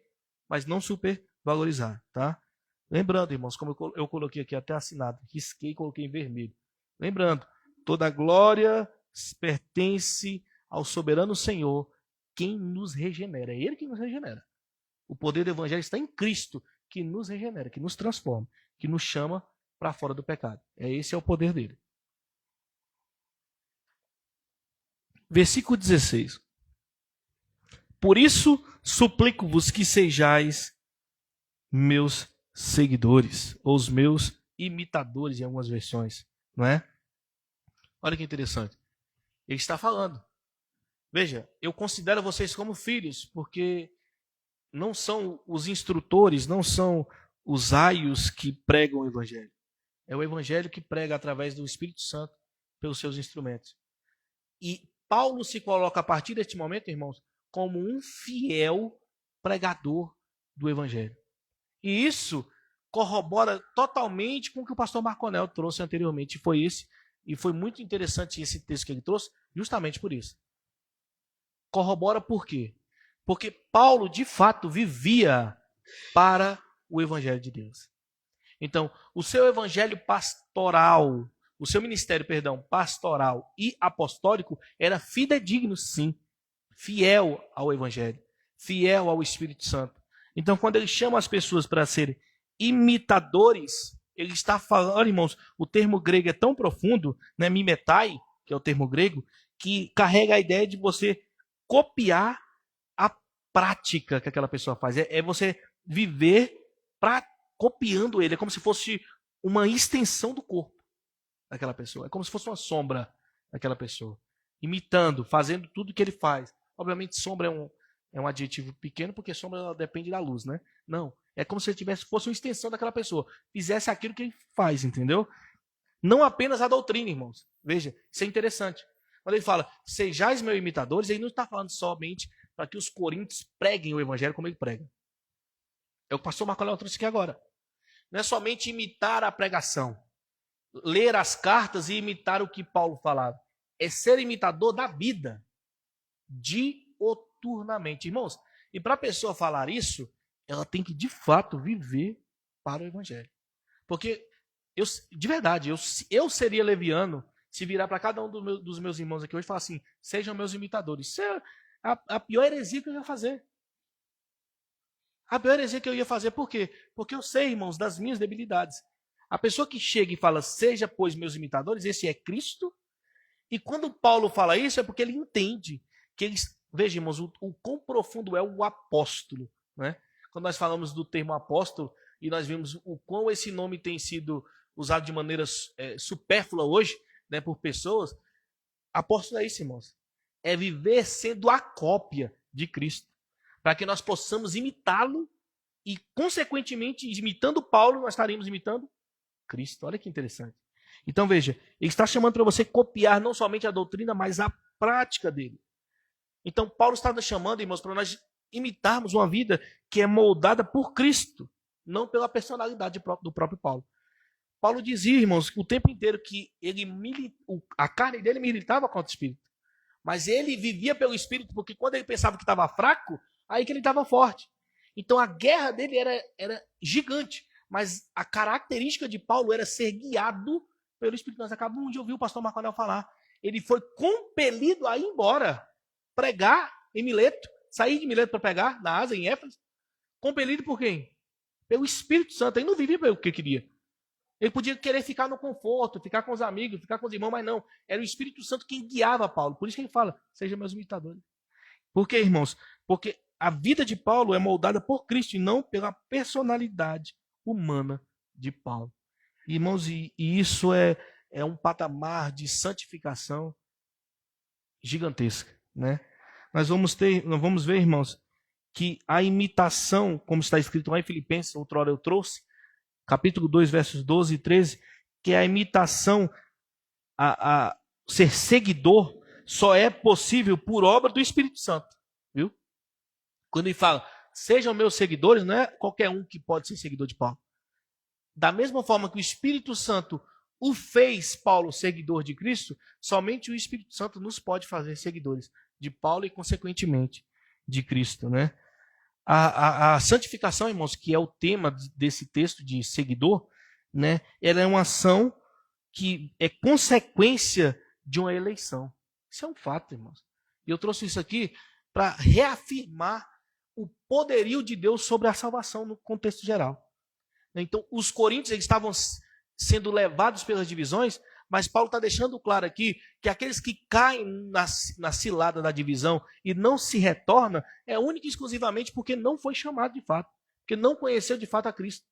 Mas não supervalorizar, tá? Lembrando, irmãos, como eu coloquei aqui até assinado, risquei e coloquei em vermelho. Lembrando, toda glória pertence ao soberano Senhor, quem nos regenera. É Ele que nos regenera. O poder do evangelho está em Cristo, que nos regenera, que nos transforma, que nos chama para fora do pecado. Esse é o poder dele. Versículo 16. Por isso suplico-vos que sejais meus seguidores, ou os meus imitadores em algumas versões, não é? Olha que interessante. Ele está falando. Veja, eu considero vocês como filhos, porque não são os instrutores, não são os aios que pregam o evangelho. É o evangelho que prega através do Espírito Santo pelos seus instrumentos. E Paulo se coloca a partir deste momento, irmãos, como um fiel pregador do evangelho. E isso corrobora totalmente com o que o pastor Marconel trouxe anteriormente. E foi muito interessante esse texto que ele trouxe, justamente por isso. Corrobora por quê? Porque Paulo, de fato, vivia para o evangelho de Deus. Então, o seu evangelho pastoral, o seu ministério, pastoral e apostólico era fidedigno, sim. Fiel ao evangelho, fiel ao Espírito Santo. Então, quando ele chama as pessoas para serem imitadores, ele está falando, olha, irmãos, o termo grego é tão profundo, né, mimetai, que é o termo grego, que carrega a ideia de você copiar a prática que aquela pessoa faz. É você viver copiando ele. É como se fosse uma extensão do corpo daquela pessoa. É como se fosse uma sombra daquela pessoa. Imitando, fazendo tudo que ele faz. Obviamente, sombra é um adjetivo pequeno, porque sombra ela depende da luz, né? Não. É como se ele fosse uma extensão daquela pessoa. Fizesse aquilo que ele faz, entendeu? Não apenas a doutrina, irmãos. Veja, isso é interessante. Quando ele fala, sejais meus imitadores, ele não está falando somente para que os coríntios preguem o evangelho como ele prega. É o que o pastor Marconel trouxe aqui agora. Não é somente imitar a pregação, ler as cartas e imitar o que Paulo falava. É ser imitador da vida, dioturnamente. Irmãos, e para a pessoa falar isso, ela tem que, de fato, viver para o evangelho. Porque, de verdade, eu seria leviano se virar para cada um dos meus irmãos aqui hoje e falar assim, sejam meus imitadores. Isso é a pior heresia que eu ia fazer. A pior heresia que eu ia fazer, por quê? Porque eu sei, irmãos, das minhas debilidades. A pessoa que chega e fala, seja, pois, meus imitadores, esse é Cristo. E quando Paulo fala isso, é porque ele entende que eles... Veja, irmãos, o quão profundo é o apóstolo, né? Quando nós falamos do termo apóstolo, e nós vimos o quão esse nome tem sido usado de maneira supérflua hoje, né, por pessoas, apóstolo é isso, irmãos. É viver sendo a cópia de Cristo. Para que nós possamos imitá-lo e, consequentemente, imitando Paulo, nós estaremos imitando Cristo. Olha que interessante. Então, veja, ele está chamando para você copiar não somente a doutrina, mas a prática dele. Então, Paulo está nos chamando, irmãos, para nós imitarmos uma vida que é moldada por Cristo, não pela personalidade do próprio Paulo. Paulo dizia, irmãos, o tempo inteiro que a carne dele militava contra o Espírito. Mas ele vivia pelo Espírito, porque quando ele pensava que estava fraco, aí que ele estava forte. Então a guerra dele era gigante. Mas a característica de Paulo era ser guiado pelo Espírito. Nós acabamos de ouvir o pastor Marconel falar. Ele foi compelido a ir embora, pregar em Mileto, sair de Mileto para pregar na Ásia, em Éfeso. Compelido por quem? Pelo Espírito Santo. Ele não vivia pelo que queria. Ele podia querer ficar no conforto, ficar com os amigos, ficar com os irmãos, mas não. Era o Espírito Santo quem guiava Paulo. Por isso que ele fala, seja meus imitadores. Por quê, irmãos? Porque a vida de Paulo é moldada por Cristo e não pela personalidade humana de Paulo. Irmãos, e isso é um patamar de santificação gigantesca, né? Nós vamos ver, irmãos, que a imitação, como está escrito lá em Filipenses, outrora eu trouxe, capítulo 2, versos 12 e 13, que a imitação, a ser seguidor, só é possível por obra do Espírito Santo, viu? Quando ele fala, sejam meus seguidores, não é qualquer um que pode ser seguidor de Paulo. Da mesma forma que o Espírito Santo o fez Paulo seguidor de Cristo, somente o Espírito Santo nos pode fazer seguidores de Paulo e, consequentemente, de Cristo, né? A santificação, irmãos, que é o tema desse texto de seguidor, né? Ela é uma ação que é consequência de uma eleição. Isso é um fato, irmãos. E eu trouxe isso aqui para reafirmar o poderio de Deus sobre a salvação no contexto geral. Então, os coríntios eles estavam sendo levados pelas divisões, mas Paulo está deixando claro aqui que aqueles que caem na cilada da divisão e não se retornam, é única e exclusivamente porque não foi chamado de fato, porque não conheceu de fato a Cristo.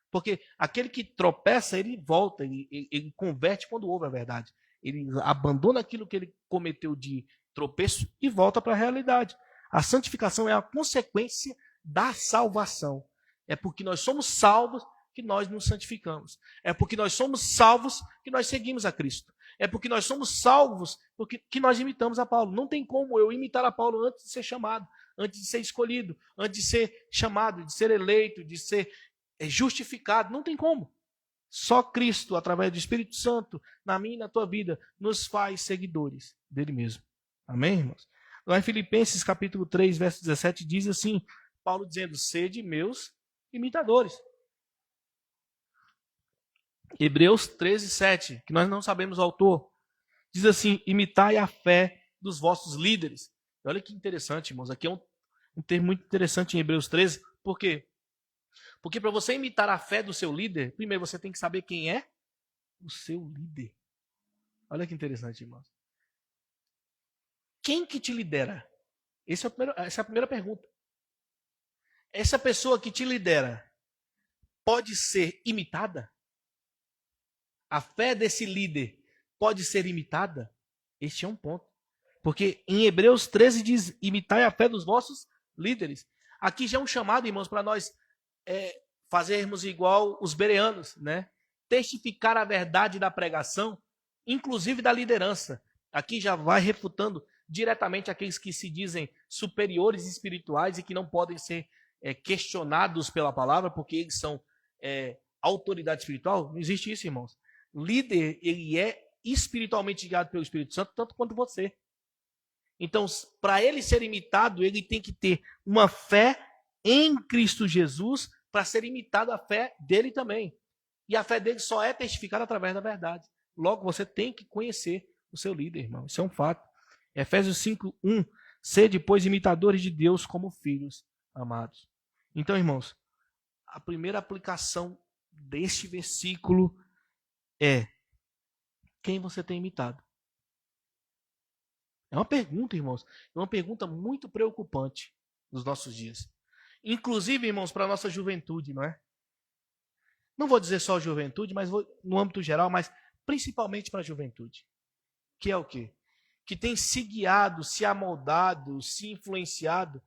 Porque aquele que tropeça, ele volta, ele converte quando ouve a verdade. Ele abandona aquilo que ele cometeu de tropeço e volta para a realidade. A santificação é a consequência da salvação. É porque nós somos salvos que nós nos santificamos. É porque nós somos salvos que nós seguimos a Cristo. É porque nós somos salvos que nós imitamos a Paulo. Não tem como eu imitar a Paulo antes de ser chamado, antes de ser escolhido, antes de ser chamado, de ser eleito, de ser justificado. Não tem como. Só Cristo, através do Espírito Santo, na minha e na tua vida, nos faz seguidores dele mesmo. Amém, irmãos? Lá em Filipenses capítulo 3, verso 17, diz assim, Paulo dizendo, sede meus imitadores. Hebreus 13, 7, que nós não sabemos o autor, diz assim, imitai a fé dos vossos líderes. Olha que interessante, irmãos, aqui é um termo muito interessante em Hebreus 13, por quê? Porque para você imitar a fé do seu líder, primeiro você tem que saber quem é o seu líder. Olha que interessante, irmãos. Quem que te lidera? Essa é a primeira pergunta. Essa pessoa que te lidera pode ser imitada? A fé desse líder pode ser imitada? Este é um ponto. Porque em Hebreus 13 diz, imitai a fé dos vossos líderes. Aqui já é um chamado, irmãos, para nós fazermos igual os bereanos, né? Testificar a verdade da pregação, inclusive da liderança. Aqui já vai refutando diretamente aqueles que se dizem superiores espirituais e que não podem ser questionados pela palavra, porque eles são autoridade espiritual. Não existe isso, irmãos. Líder, ele é espiritualmente guiado pelo Espírito Santo, tanto quanto você. Então, para ele ser imitado, ele tem que ter uma fé em Cristo Jesus para ser imitado a fé dele também. E a fé dele só é testificada através da verdade. Logo, você tem que conhecer o seu líder, irmão. Isso é um fato. Efésios 5:1, sede, pois, imitadores de Deus como filhos amados. Então, irmãos, a primeira aplicação deste versículo é quem você tem imitado. É uma pergunta, irmãos. É uma pergunta muito preocupante nos nossos dias. Inclusive, irmãos, para a nossa juventude, não é? Não vou dizer só juventude, mas no âmbito geral, mas principalmente para a juventude. Que é o quê? Que tem se guiado, se amoldado, se influenciado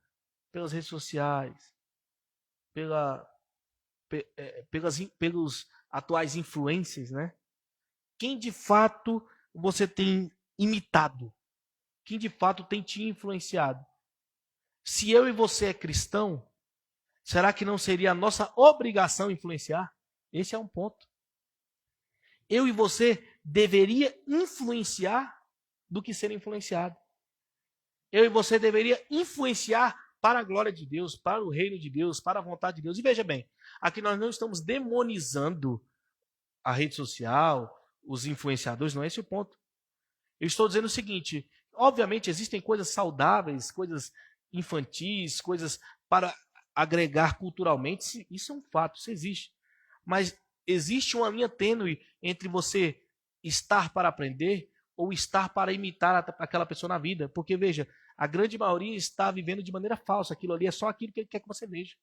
pelas redes sociais, pelos atuais influências, né? Quem de fato você tem imitado? Quem de fato tem te influenciado? Se eu e você é cristão, será que não seria a nossa obrigação influenciar? Esse é um ponto. Eu e você deveria influenciar do que ser influenciado. Eu e você deveria influenciar para a glória de Deus, para o reino de Deus, para a vontade de Deus. E veja bem, aqui nós não estamos demonizando a rede social, os influenciadores, não é esse o ponto. Eu estou dizendo o seguinte, obviamente existem coisas saudáveis, coisas infantis, coisas para agregar culturalmente, isso é um fato, isso existe. Mas existe uma linha tênue entre você estar para aprender ou estar para imitar aquela pessoa na vida. Porque, veja, a grande maioria está vivendo de maneira falsa. Aquilo ali é só aquilo que ele quer que você veja.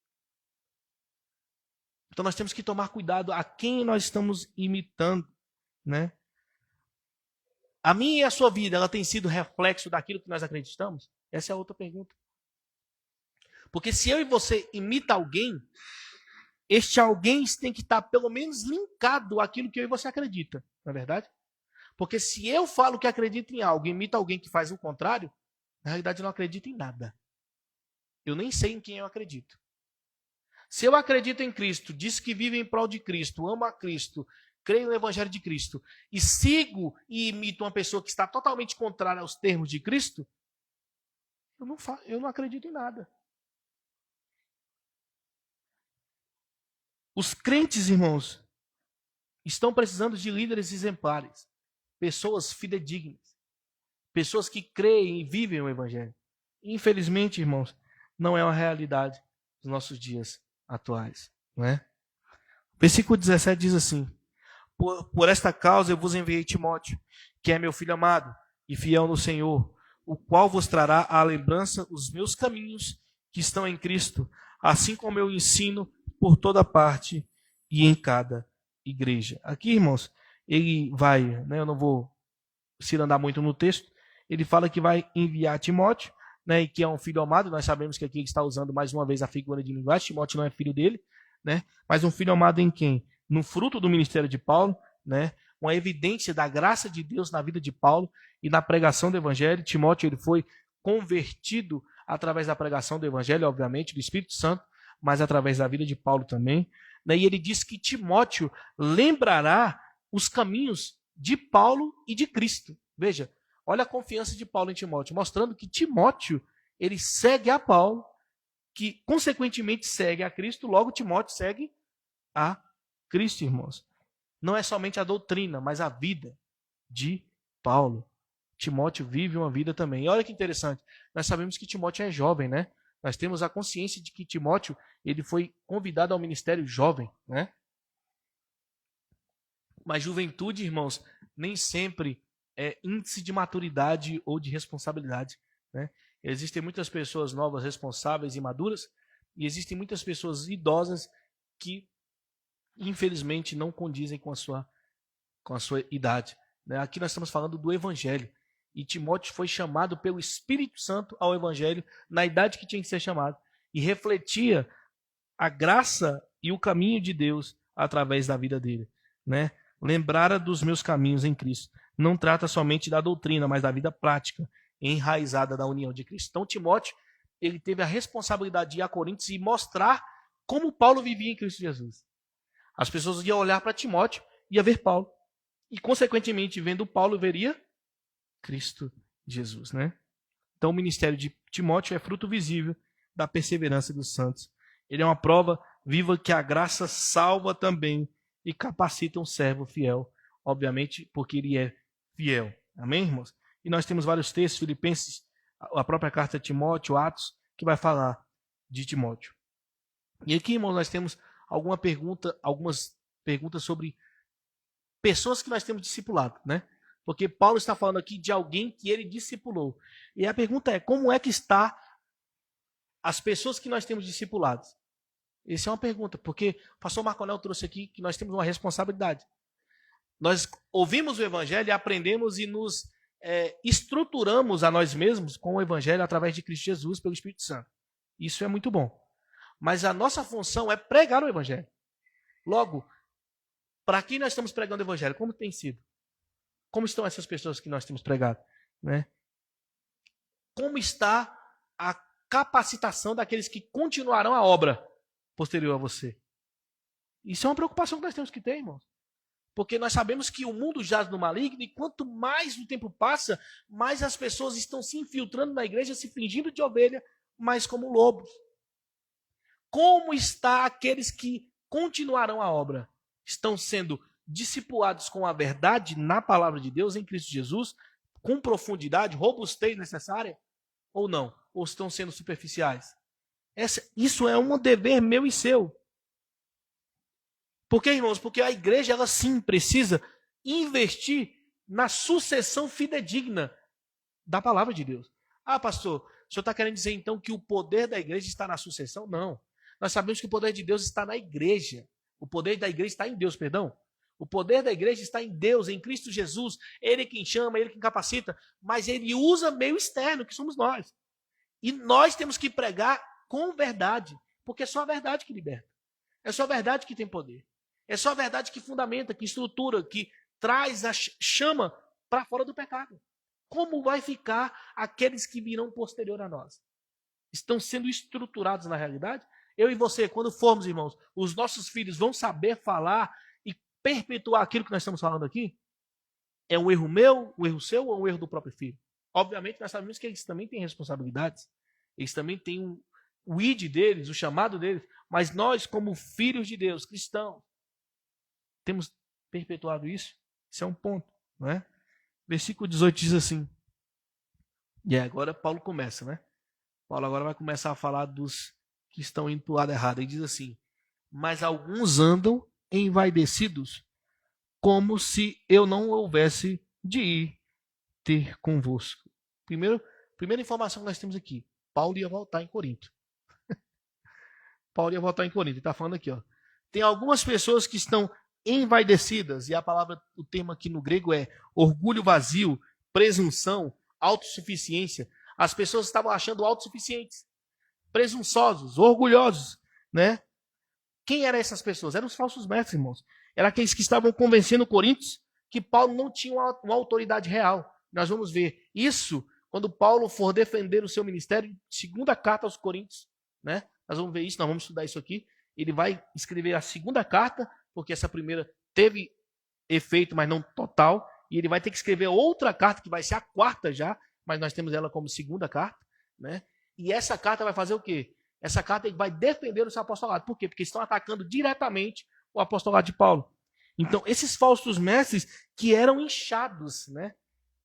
Então nós temos que tomar cuidado a quem nós estamos imitando, né? a minha e a sua vida, ela tem sido reflexo daquilo que nós acreditamos? Essa é a outra pergunta. Porque se eu e você imita alguém, este alguém tem que estar pelo menos linkado àquilo que eu e você acredita, não é verdade? Porque se eu falo que acredito em algo e imito alguém que faz o contrário, na realidade eu não acredito em nada. Eu nem sei em quem eu acredito. Se eu acredito em Cristo, diz que vive em prol de Cristo, amo a Cristo, creio no Evangelho de Cristo, e sigo e imito uma pessoa que está totalmente contrária aos termos de Cristo, eu não acredito em nada. Os crentes, irmãos, estão precisando de líderes exemplares, pessoas fidedignas, pessoas que creem e vivem o Evangelho. Infelizmente, irmãos, não é uma realidade dos nossos dias atuais, não é? Versículo 17 diz assim: por esta causa eu vos enviei Timóteo, que é meu filho amado e fiel no Senhor, o qual vos trará à lembrança os meus caminhos que estão em Cristo, assim como eu ensino por toda parte e em cada igreja. Aqui, irmãos, ele vai, né, eu não vou cirandar muito no texto, ele fala que vai enviar Timóteo, né, e que é um filho amado. Nós sabemos que aqui ele está usando mais uma vez a figura de linguagem. Timóteo não é filho dele, né, mas um filho amado em quem? No fruto do ministério de Paulo, né, uma evidência da graça de Deus na vida de Paulo e na pregação do Evangelho. Timóteo ele foi convertido através da pregação do Evangelho, obviamente, do Espírito Santo, mas através da vida de Paulo também. E ele diz que Timóteo lembrará os caminhos de Paulo e de Cristo. Veja, olha a confiança de Paulo em Timóteo, mostrando que Timóteo ele segue a Paulo, que consequentemente segue a Cristo, logo Timóteo segue a Cristo, irmãos. Não é somente a doutrina, mas a vida de Paulo. Timóteo vive uma vida também. E olha que interessante, nós sabemos que Timóteo é jovem, né? Nós temos a consciência de que Timóteo ele foi convidado ao ministério jovem, né? Mas juventude, irmãos, nem sempre é índice de maturidade ou de responsabilidade, né? Existem muitas pessoas novas, responsáveis e maduras, e existem muitas pessoas idosas que, infelizmente, não condizem com a sua idade, né? Aqui nós estamos falando do Evangelho. E Timóteo foi chamado pelo Espírito Santo ao Evangelho na idade que tinha que ser chamado. E refletia a graça e o caminho de Deus através da vida dele, né? Lembrara dos meus caminhos em Cristo. Não trata somente da doutrina, mas da vida prática, enraizada da união de Cristo. Então Timóteo, ele teve a responsabilidade de ir a Coríntios e mostrar como Paulo vivia em Cristo Jesus. As pessoas iam olhar para Timóteo e iam ver Paulo. E, consequentemente, vendo Paulo, veria Cristo Jesus, né? Então o ministério de Timóteo é fruto visível da perseverança dos santos. Ele é uma prova viva que a graça salva também e capacita um servo fiel, obviamente porque ele é fiel. Amém, irmãos? E nós temos vários textos, Filipenses, a própria carta de Timóteo, Atos, que vai falar de Timóteo. E aqui, irmãos, nós temos algumas perguntas sobre pessoas que nós temos discipulado, né? Porque Paulo está falando aqui de alguém que ele discipulou. E a pergunta é, como é que está as pessoas que nós temos discipulados? Essa é uma pergunta, porque o pastor Marconel trouxe aqui que nós temos uma responsabilidade. Nós ouvimos o Evangelho e aprendemos e nos estruturamos a nós mesmos com o Evangelho através de Cristo Jesus pelo Espírito Santo. Isso é muito bom. Mas a nossa função é pregar o Evangelho. Logo, para quem nós estamos pregando o Evangelho? Como tem sido? Como estão essas pessoas que nós temos pregado, né? Como está a capacitação daqueles que continuarão a obra posterior a você? Isso é uma preocupação que nós temos que ter, irmãos. Porque nós sabemos que o mundo jaz no maligno e quanto mais o tempo passa, mais as pessoas estão se infiltrando na igreja, se fingindo de ovelha, mas como lobos. Como está aqueles que continuarão a obra? Estão sendo discipulados com a verdade na palavra de Deus, em Cristo Jesus, com profundidade, robustez necessária, ou não? Ou estão sendo superficiais? Isso é um dever meu e seu. Por quê, irmãos? Porque a igreja, ela sim precisa investir na sucessão fidedigna da palavra de Deus. Ah, pastor, o senhor está querendo dizer então que o poder da igreja está na sucessão? Não. Nós sabemos que o poder de Deus está na igreja. O poder da igreja está em Deus, perdão. O poder da igreja está em Deus, em Cristo Jesus. Ele quem chama, ele quem capacita, mas ele usa meio externo, que somos nós. E nós temos que pregar com verdade, porque é só a verdade que liberta. É só a verdade que tem poder. É só a verdade que fundamenta, que estrutura, que traz a chama para fora do pecado. Como vai ficar aqueles que virão posterior a nós? Estão sendo estruturados na realidade? Eu e você, quando formos, irmãos, os nossos filhos vão saber falar e perpetuar aquilo que nós estamos falando aqui? É um erro meu, um erro seu ou um erro do próprio filho? Obviamente, nós sabemos que eles também têm responsabilidades. Eles também têm o id deles, o chamado deles. Mas nós, como filhos de Deus, cristãos, temos perpetuado isso? Isso é um ponto, não é? Versículo 18 diz assim. E agora Paulo começa, né? Paulo agora vai começar a falar dos que estão indo para o lado errado. Ele diz assim: mas alguns andam envaidecidos, como se eu não houvesse de ir ter convosco. Primeira informação que nós temos aqui: Paulo ia voltar em Corinto. Paulo ia voltar em Corinto. Ele está falando aqui, ó. Tem algumas pessoas que estão envaidecidas, e a palavra, o termo aqui no grego é orgulho vazio, presunção, autossuficiência. As pessoas estavam achando autossuficientes, presunçosos, orgulhosos, né? Quem eram essas pessoas? Eram os falsos mestres, irmãos. Eram aqueles que estavam convencendo Coríntios que Paulo não tinha uma autoridade real. Nós vamos ver isso quando Paulo for defender o seu ministério, segunda carta aos Coríntios, né? Nós vamos ver isso, nós vamos estudar isso aqui. Ele vai escrever a segunda carta, porque essa primeira teve efeito, mas não total, e ele vai ter que escrever outra carta, que vai ser a quarta já, mas nós temos ela como segunda carta, né? E essa carta vai fazer o quê? Essa carta vai defender o seu apostolado. Por quê? Porque estão atacando diretamente o apostolado de Paulo. Então, esses falsos mestres que eram inchados, né?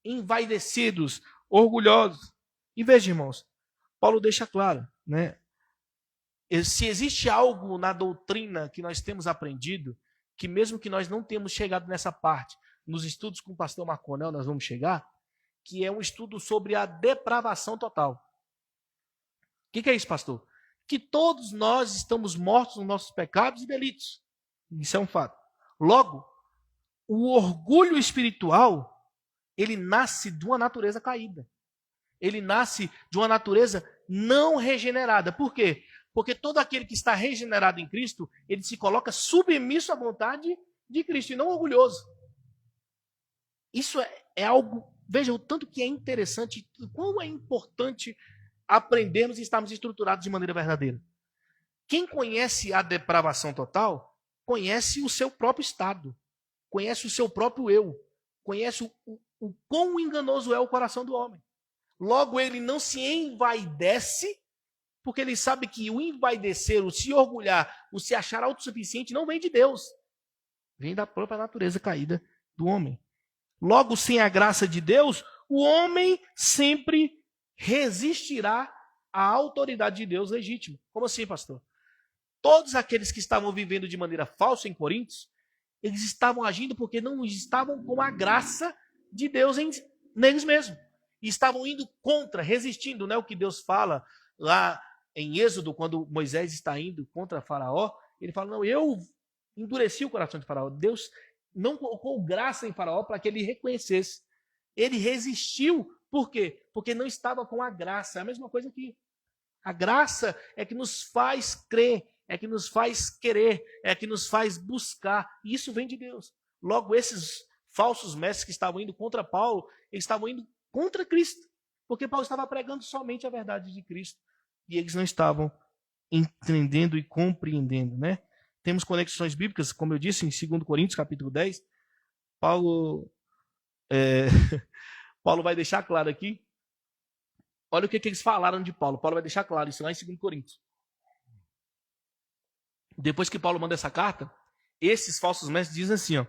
Envaidecidos, orgulhosos. E veja, irmãos, Paulo deixa claro, né? Se existe algo na doutrina que nós temos aprendido, que mesmo que nós não tenhamos chegado nessa parte, nos estudos com o pastor Marconel nós vamos chegar, que é um estudo sobre a depravação total. O que é isso, pastor? Que todos nós estamos mortos nos nossos pecados e delitos. Isso é um fato. Logo, o orgulho espiritual, ele nasce de uma natureza caída. Ele nasce de uma natureza não regenerada. Por quê? Porque todo aquele que está regenerado em Cristo, ele se coloca submisso à vontade de Cristo e não orgulhoso. Isso é algo, veja o tanto que é interessante, o quão é importante aprendermos e estarmos estruturados de maneira verdadeira. Quem conhece a depravação total, conhece o seu próprio estado, conhece o seu próprio eu, conhece o quão enganoso é o coração do homem. Logo, ele não se envaidece, porque ele sabe que o envaidecer, o se orgulhar, o se achar autossuficiente, não vem de Deus. Vem da própria natureza caída do homem. Logo, sem a graça de Deus, o homem sempre resistirá à autoridade de Deus legítima. Como assim, pastor? Todos aqueles que estavam vivendo de maneira falsa em Coríntios, eles estavam agindo porque não estavam com a graça de Deus neles mesmos. E estavam indo contra, resistindo, né? O que Deus fala lá em Êxodo, quando Moisés está indo contra Faraó, ele fala, não, eu endureci o coração de Faraó. Deus não colocou graça em Faraó para que ele reconhecesse. Ele resistiu, por quê? Porque não estava com a graça. É a mesma coisa aqui. A graça é que nos faz crer, é que nos faz querer, é que nos faz buscar. E isso vem de Deus. Logo, esses falsos mestres que estavam indo contra Paulo, eles estavam indo contra Cristo. Porque Paulo estava pregando somente a verdade de Cristo. E eles não estavam entendendo e compreendendo, né? Temos conexões bíblicas, como eu disse, em 2 Coríntios, capítulo 10. Paulo vai deixar claro aqui. Olha o que eles falaram de Paulo. Paulo vai deixar claro isso lá em 2 Coríntios. Depois que Paulo manda essa carta, esses falsos mestres dizem assim, ó,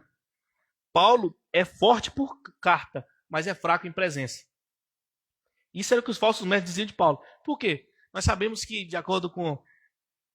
Paulo é forte por carta, mas é fraco em presença. Isso era o que os falsos mestres diziam de Paulo. Por quê? Nós sabemos que, de acordo com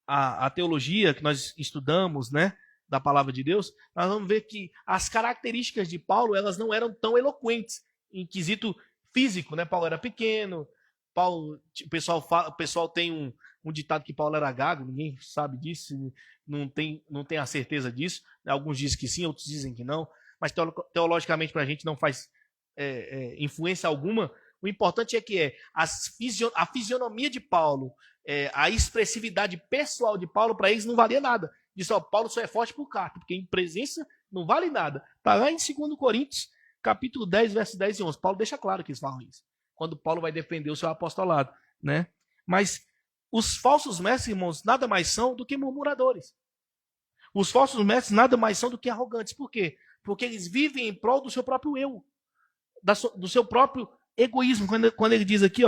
a teologia que nós estudamos, né, da palavra de Deus, nós vamos ver que as características de Paulo, elas não eram tão eloquentes em quesito físico, né? Paulo era pequeno, Paulo, o pessoal tem um ditado que Paulo era gago, ninguém sabe disso, não tem a certeza disso. Alguns dizem que sim, outros dizem que não, mas teologicamente para a gente não faz influência alguma. O importante é que a fisionomia de Paulo, a expressividade pessoal de Paulo, para eles não valia nada. Diz, Paulo só é forte por carta, porque em presença não vale nada. Está lá em 2 Coríntios, capítulo 10, versos 10 e 11. Paulo deixa claro que eles falam isso, quando Paulo vai defender o seu apostolado, né? Mas os falsos mestres, irmãos, nada mais são do que murmuradores. Os falsos mestres nada mais são do que arrogantes. Por quê? Porque eles vivem em prol do seu próprio eu, do seu próprio egoísmo. Quando ele diz aqui,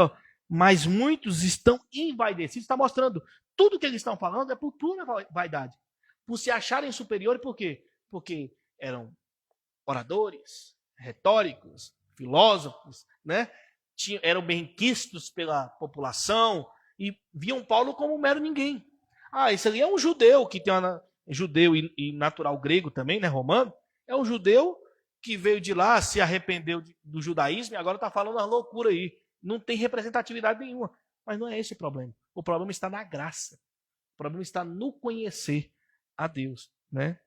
mas muitos estão envaidecidos, está mostrando tudo que eles estão falando é por pura vaidade. Por se acharem superiores, por quê? Porque eram oradores, retóricos, filósofos, né? Eram benquistos pela população e viam Paulo como um mero ninguém. Esse ali é um judeu que tem judeu e natural grego também, né, romano. É um judeu que veio de lá, se arrependeu do judaísmo e agora está falando uma loucura aí. Não tem representatividade nenhuma. Mas não é esse o problema. O problema está na graça. O problema está no conhecer a Deus, né?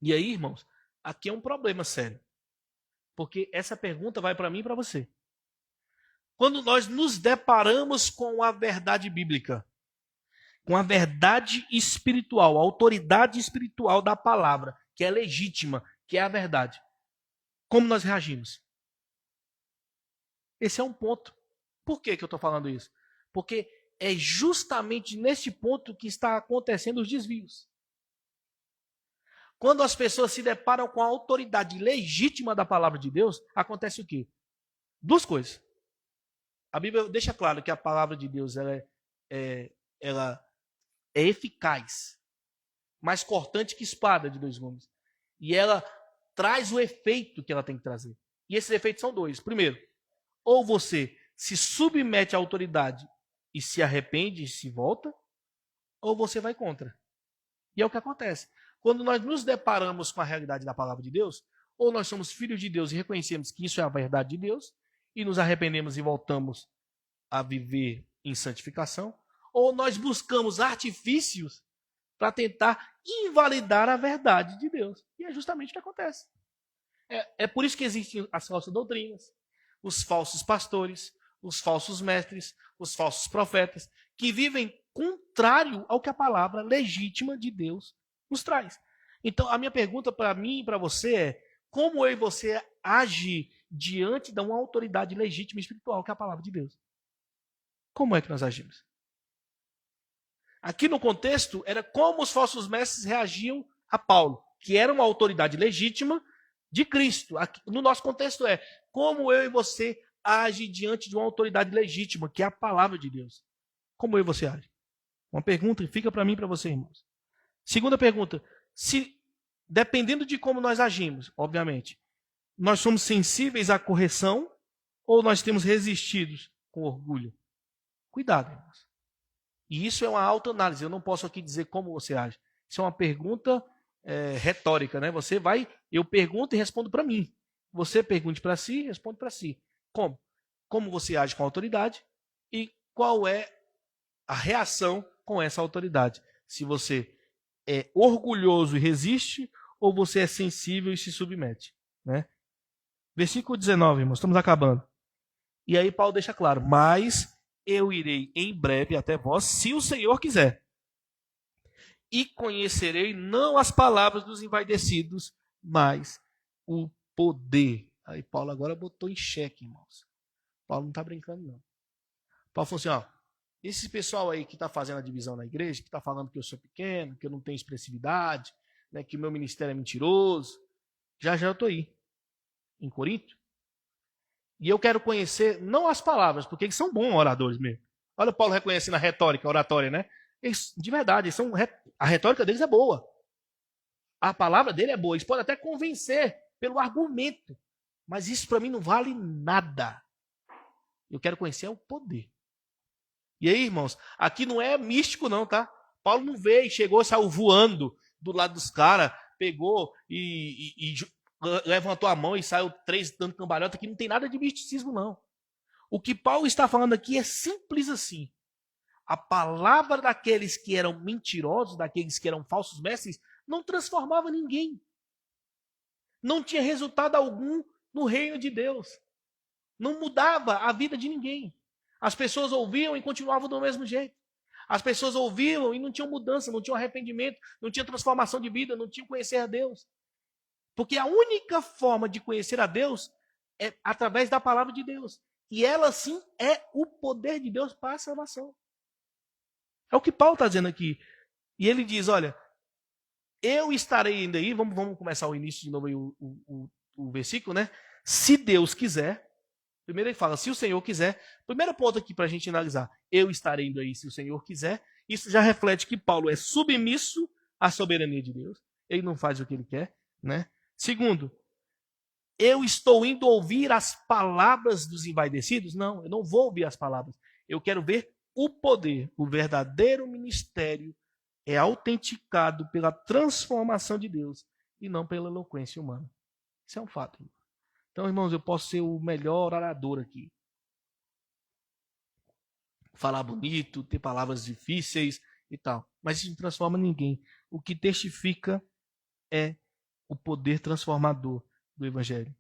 E aí, irmãos, aqui é um problema sério. Porque essa pergunta vai para mim e para você. Quando nós nos deparamos com a verdade bíblica, com a verdade espiritual, a autoridade espiritual da palavra, que é legítima, que é a verdade, como nós reagimos? Esse é um ponto. Por que eu estou falando isso? Porque é justamente neste ponto que está acontecendo os desvios. Quando as pessoas se deparam com a autoridade legítima da palavra de Deus, acontece o quê? Duas coisas. A Bíblia deixa claro que a palavra de Deus ela é eficaz, mais cortante que espada de dois gumes. E ela traz o efeito que ela tem que trazer. E esses efeitos são dois. Primeiro, ou você se submete à autoridade e se arrepende e se volta, ou você vai contra. E é o que acontece. Quando nós nos deparamos com a realidade da palavra de Deus, ou nós somos filhos de Deus e reconhecemos que isso é a verdade de Deus, e nos arrependemos e voltamos a viver em santificação, ou nós buscamos artifícios para tentar invalidar a verdade de Deus. E é justamente o que acontece. É por isso que existem as falsas doutrinas, os falsos pastores, os falsos mestres, os falsos profetas, que vivem contrário ao que a palavra legítima de Deus nos traz. Então, a minha pergunta para mim e para você é: como eu e você age diante de uma autoridade legítima e espiritual, que é a palavra de Deus? Como é que nós agimos? Aqui no contexto, era como os falsos mestres reagiam a Paulo, que era uma autoridade legítima de Cristo. Aqui, no nosso contexto como eu e você agem diante de uma autoridade legítima, que é a palavra de Deus. Como eu e você agem? Uma pergunta que fica para mim e para você, irmãos. Segunda pergunta: dependendo de como nós agimos, obviamente, nós somos sensíveis à correção ou nós temos resistido com orgulho? Cuidado, irmãos. E isso é uma autoanálise. Eu não posso aqui dizer como você age. Isso é uma pergunta retórica, né? Eu pergunto e respondo para mim. Você pergunte para si e responde para si. Como? Como você age com a autoridade e qual é a reação com essa autoridade? Se você é orgulhoso e resiste, ou você é sensível e se submete, né? Versículo 19, irmãos, estamos acabando. E aí Paulo deixa claro: mas eu irei em breve até vós, se o Senhor quiser. E conhecerei não as palavras dos envaidecidos, mas o poder. Aí Paulo agora botou em xeque, irmãos. Paulo não está brincando, não. Paulo falou assim: esse pessoal aí que está fazendo a divisão na igreja, que está falando que eu sou pequeno, que eu não tenho expressividade, né, que o meu ministério é mentiroso, já eu estou aí, em Corinto. E eu quero conhecer, não as palavras, porque eles são bons oradores mesmo. Olha o Paulo reconhecendo a retórica, a oratória, né? Eles, de verdade, a retórica deles é boa. A palavra dele é boa. Eles podem até convencer pelo argumento. Mas isso para mim não vale nada. Eu quero conhecer o poder. E aí, irmãos, aqui não é místico não, tá? Paulo não veio, chegou, saiu voando do lado dos caras, pegou e levantou a mão e saiu 3 dando cambalhota. Aqui não tem nada de misticismo, não. O que Paulo está falando aqui é simples assim. A palavra daqueles que eram mentirosos, daqueles que eram falsos mestres, não transformava ninguém. Não tinha resultado algum no reino de Deus. Não mudava a vida de ninguém. As pessoas ouviam e continuavam do mesmo jeito. As pessoas ouviam e não tinham mudança, não tinham arrependimento, não tinham transformação de vida, não tinham conhecer a Deus. Porque a única forma de conhecer a Deus é através da palavra de Deus. E ela sim é o poder de Deus para a salvação. É o que Paulo está dizendo aqui. E ele diz, olha, eu estarei ainda aí, vamos começar o início de novo aí, o versículo, né? Se Deus quiser, primeiro ele fala, se o Senhor quiser, primeiro ponto aqui para a gente analisar, eu estarei indo aí se o Senhor quiser, isso já reflete que Paulo é submisso à soberania de Deus, ele não faz o que ele quer, né? Segundo, eu estou indo ouvir as palavras dos envaidecidos? Não, eu não vou ouvir as palavras, eu quero ver o poder, o verdadeiro ministério é autenticado pela transformação de Deus e não pela eloquência humana. Isso é um fato. Então, irmãos, eu posso ser o melhor orador aqui. Falar bonito, ter palavras difíceis e tal. Mas isso não transforma ninguém. O que testifica é o poder transformador do Evangelho.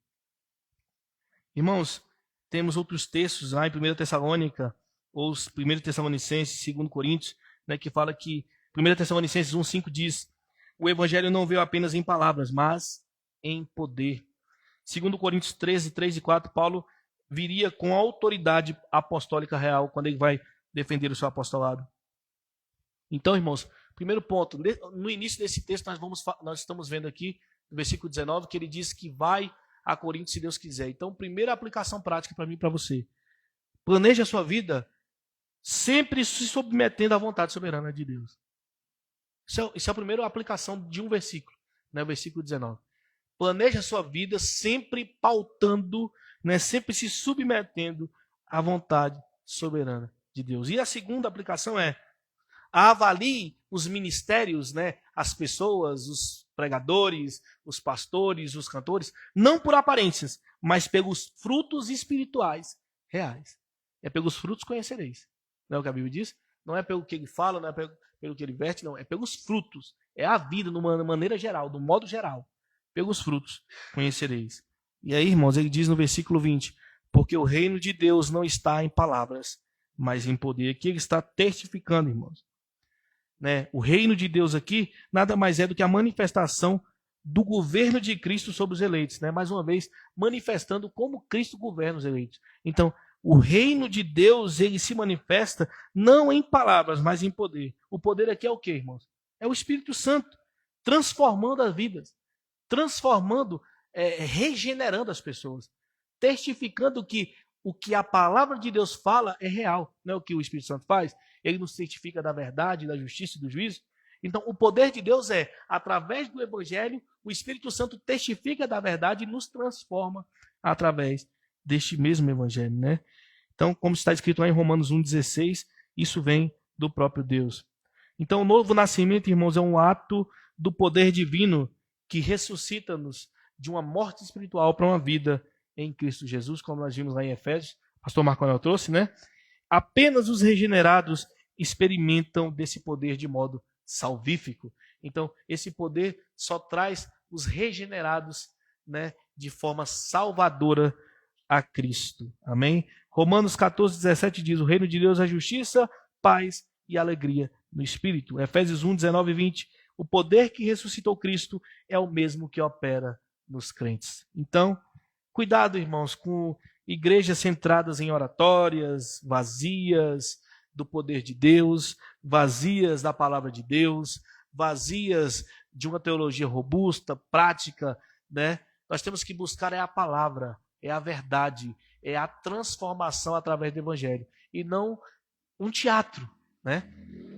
Irmãos, temos outros textos lá em 1 Tessalônica, ou 1 Tessalonicenses, 2 Coríntios, né, que fala que 1 Tessalonicenses 1,5 diz: o Evangelho não veio apenas em palavras, mas em poder. 2 Coríntios 13, 3 e 4, Paulo viria com a autoridade apostólica real quando ele vai defender o seu apostolado. Então, irmãos, primeiro ponto, no início desse texto nós estamos vendo aqui, no versículo 19, que ele diz que vai a Corinto se Deus quiser. Então, primeira aplicação prática para mim e para você. Planeje a sua vida sempre se submetendo à vontade soberana de Deus. Isso é a primeira aplicação de um versículo, né, o versículo 19. Planeje a sua vida sempre pautando, né, sempre se submetendo à vontade soberana de Deus. E a segunda aplicação é: avalie os ministérios, né, as pessoas, os pregadores, os pastores, os cantores, não por aparências, mas pelos frutos espirituais reais. É pelos frutos conhecereis. Não é o que a Bíblia diz? Não é pelo que ele fala, não é pelo que ele veste, não. É pelos frutos. É a vida, de uma maneira geral, do modo geral. Pelos frutos conhecereis. E aí, irmãos, ele diz no versículo 20, porque o reino de Deus não está em palavras, mas em poder. Aqui ele está testificando, irmãos. Né? O reino de Deus aqui nada mais é do que a manifestação do governo de Cristo sobre os eleitos. Né? Mais uma vez, manifestando como Cristo governa os eleitos. Então, o reino de Deus, ele se manifesta não em palavras, mas em poder. O poder aqui é o quê, irmãos? É o Espírito Santo, transformando as vidas, transformando, regenerando as pessoas, testificando que o que a palavra de Deus fala é real. Não é o que o Espírito Santo faz? Ele nos certifica da verdade, da justiça e do juízo. Então, o poder de Deus é, através do Evangelho, o Espírito Santo testifica da verdade e nos transforma através deste mesmo Evangelho, né? Então, como está escrito lá em Romanos 1,16, isso vem do próprio Deus. Então, o novo nascimento, irmãos, é um ato do poder divino que ressuscita-nos de uma morte espiritual para uma vida em Cristo Jesus, como nós vimos lá em Efésios, o pastor Marco Anel trouxe, né? Apenas os regenerados experimentam desse poder de modo salvífico. Então, esse poder só traz os regenerados, né, de forma salvadora a Cristo. Amém? Romanos 14, 17 diz: o reino de Deus é justiça, paz e alegria no Espírito. Efésios 1, 19 e 20: o poder que ressuscitou Cristo é o mesmo que opera nos crentes. Então, cuidado, irmãos, com igrejas centradas em oratórias, vazias do poder de Deus, vazias da palavra de Deus, vazias de uma teologia robusta, prática, né? Nós temos que buscar a palavra, é a verdade, é a transformação através do Evangelho, e não um teatro, né?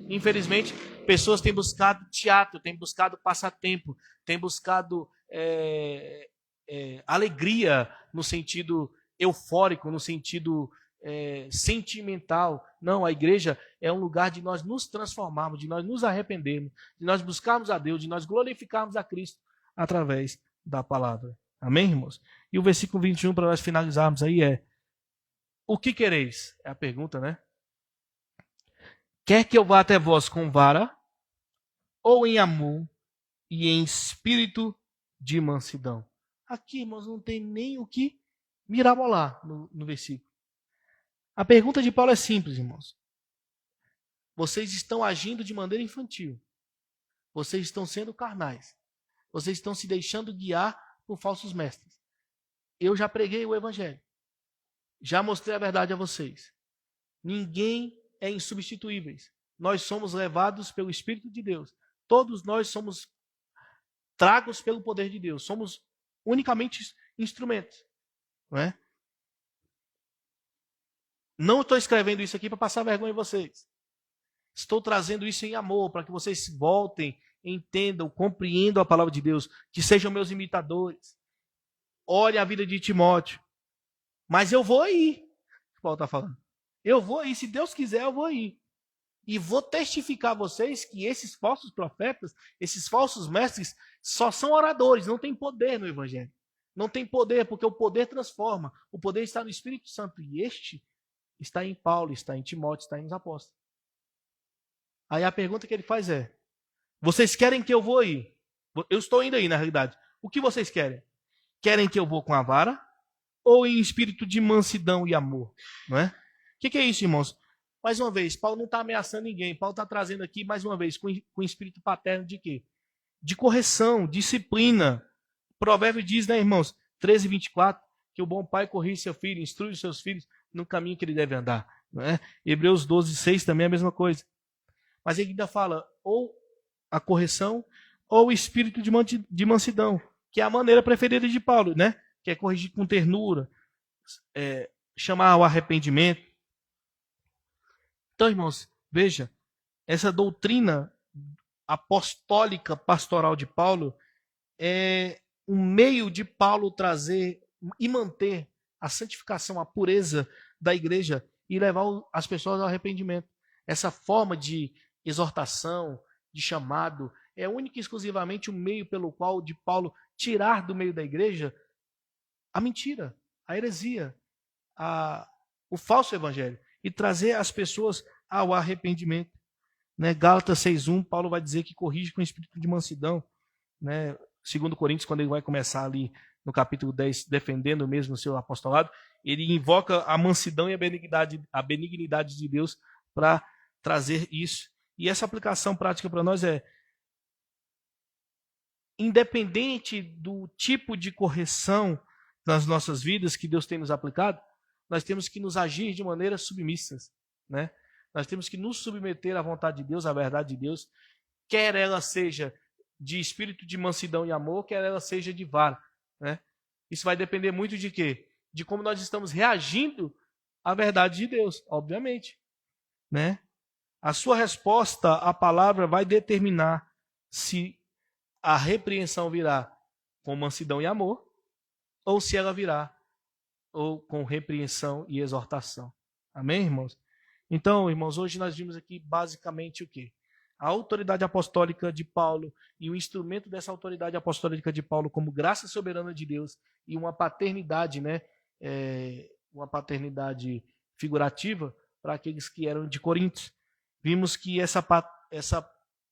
Infelizmente, pessoas têm buscado teatro, têm buscado passatempo, têm buscado alegria no sentido eufórico, no sentido sentimental. Não, a igreja é um lugar de nós nos transformarmos, de nós nos arrependermos, de nós buscarmos a Deus, de nós glorificarmos a Cristo através da palavra. Amém, irmãos? E o versículo 21, para nós finalizarmos aí, é: o que quereis? É a pergunta, né? Quer que eu vá até vós com vara, ou em amor e em espírito de mansidão? Aqui, irmãos, não tem nem o que mirabolar no versículo. A pergunta de Paulo é simples, irmãos. Vocês estão agindo de maneira infantil. Vocês estão sendo carnais. Vocês estão se deixando guiar por falsos mestres. Eu já preguei o evangelho. Já mostrei a verdade a vocês. Ninguém é insubstituíveis. Nós somos levados pelo Espírito de Deus. Todos nós somos tragos pelo poder de Deus. Somos unicamente instrumentos. Não é? Não estou escrevendo isso aqui para passar vergonha em vocês. Estou trazendo isso em amor, para que vocês voltem, entendam, compreendam a palavra de Deus, que sejam meus imitadores. Olhem a vida de Timóteo. Mas eu vou aí, Paulo está falando. Eu vou aí, se Deus quiser, eu vou aí. E vou testificar a vocês que esses falsos profetas, esses falsos mestres, só são oradores, não tem poder no Evangelho. Não tem poder, porque o poder transforma. O poder está no Espírito Santo. E este está em Paulo, está em Timóteo, está nos apóstolos. Aí a pergunta que ele faz é: vocês querem que eu vou aí? Eu estou indo aí, na realidade. O que vocês querem? Querem que eu vou com a vara? Ou em espírito de mansidão e amor? Não é? O que é isso, irmãos? Mais uma vez, Paulo não está ameaçando ninguém. Paulo está trazendo aqui, mais uma vez, com espírito paterno de quê? De correção, disciplina. O provérbio diz, né, irmãos? 13:24, que o bom pai corrige seu filho, instrui os seus filhos no caminho que ele deve andar. Não é? Hebreus 12:6 também é a mesma coisa. Mas ele ainda fala, ou a correção, ou o espírito de mansidão, que é a maneira preferida de Paulo, né? Que é corrigir com ternura, chamar ao arrependimento. Então, irmãos, veja, essa doutrina apostólica pastoral de Paulo é um meio de Paulo trazer e manter a santificação, a pureza da igreja e levar as pessoas ao arrependimento. Essa forma de exortação, de chamado, é única e exclusivamente o meio pelo qual de Paulo tirar do meio da igreja a mentira, a heresia, o falso evangelho e trazer as pessoas ao arrependimento. Né? Gálatas 6:1, Paulo vai dizer que corrige com espírito de mansidão. Né? 2 Coríntios, quando ele vai começar ali no capítulo 10, defendendo mesmo o seu apostolado, ele invoca a mansidão e a benignidade de Deus para trazer isso. E essa aplicação prática para nós é: independente do tipo de correção nas nossas vidas que Deus tem nos aplicado, nós temos que nos agir de maneira submissas, né? Nós temos que nos submeter à vontade de Deus, à verdade de Deus, quer ela seja de espírito de mansidão e amor, quer ela seja de vara, né? Isso vai depender muito de quê? De como nós estamos reagindo à verdade de Deus, obviamente, né? A sua resposta à palavra vai determinar se a repreensão virá com mansidão e amor, ou se ela virá ou com repreensão e exortação. Amém, irmãos? Então, irmãos, hoje nós vimos aqui basicamente o quê? A autoridade apostólica de Paulo e o instrumento dessa autoridade apostólica de Paulo como graça soberana de Deus e uma paternidade, né? Uma paternidade figurativa para aqueles que eram de Corinto. Vimos que essa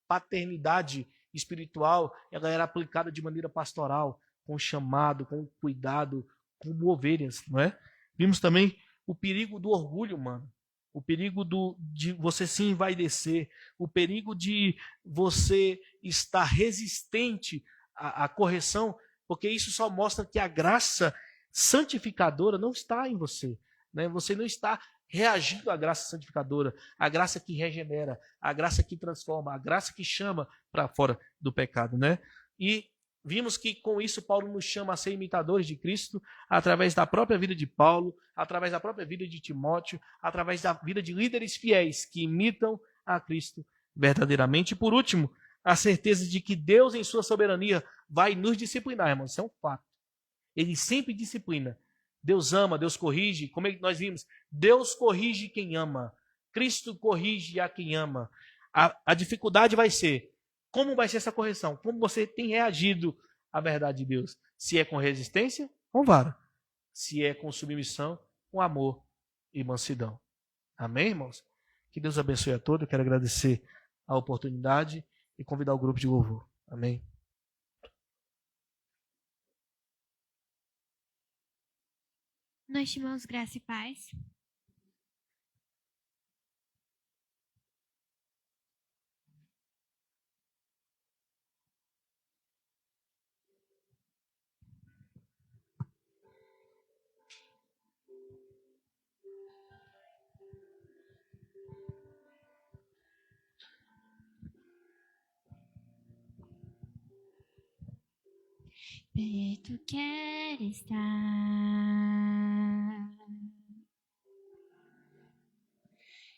paternidade espiritual ela era aplicada de maneira pastoral, com chamado, com cuidado, como ovelhas, não é? Vimos também o perigo do orgulho humano, o perigo de você se envaidecer, o perigo de você estar resistente à correção, porque isso só mostra que a graça santificadora não está em você, né? Você não está reagindo à graça santificadora, à graça que regenera, à graça que transforma, à graça que chama para fora do pecado, né? E vimos que com isso Paulo nos chama a ser imitadores de Cristo através da própria vida de Paulo, através da própria vida de Timóteo, através da vida de líderes fiéis que imitam a Cristo verdadeiramente. E por último, a certeza de que Deus em sua soberania vai nos disciplinar, irmãos, isso é um fato. Ele sempre disciplina. Deus ama, Deus corrige, como nós vimos, Deus corrige quem ama, Cristo corrige a quem ama. A dificuldade vai ser, como vai ser essa correção? Como você tem reagido à verdade de Deus? Se é com resistência, com vara. Se é com submissão, com amor e mansidão. Amém, irmãos? Que Deus abençoe a todos. Eu quero agradecer a oportunidade e convidar o grupo de louvor. Amém. Nós irmãos, graça e paz. Perto quero estar,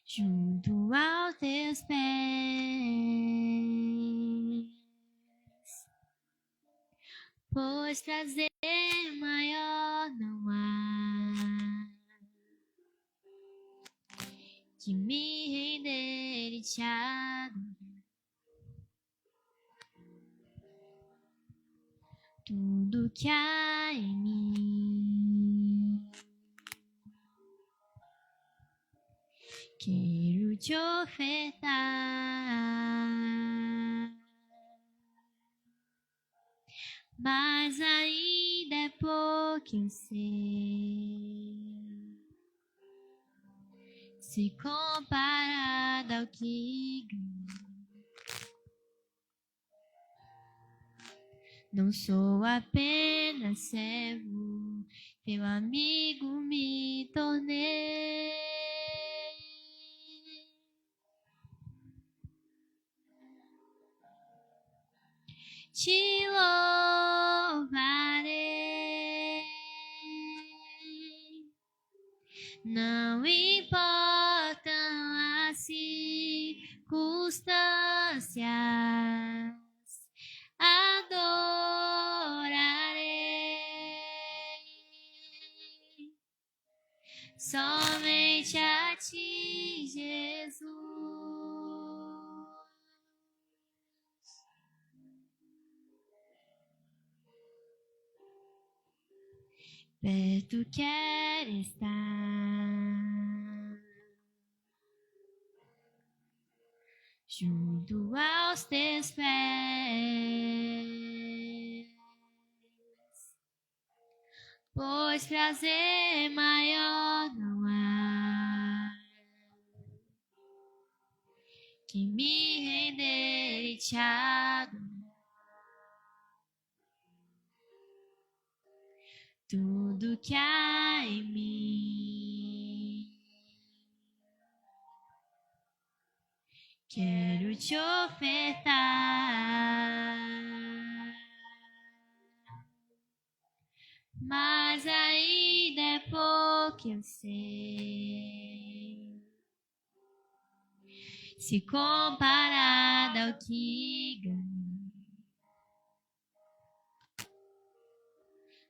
junto aos teus pés, pois prazer maior não há que me render e te adorar. Tudo que há em mim, quero te ofertar, mas ainda é pouco eu sei, se comparado ao que ganhei. Não sou apenas servo, teu amigo me tornei. Te louvarei, não importam as circunstâncias. Adorarei somente a ti, Jesus. Perto quero estar, junto aos teus pés, pois prazer maior não há que me render e te adorar. Tudo que há em mim, quero te ofertar, mas ainda é pouco eu sei, se comparado ao que ganhei.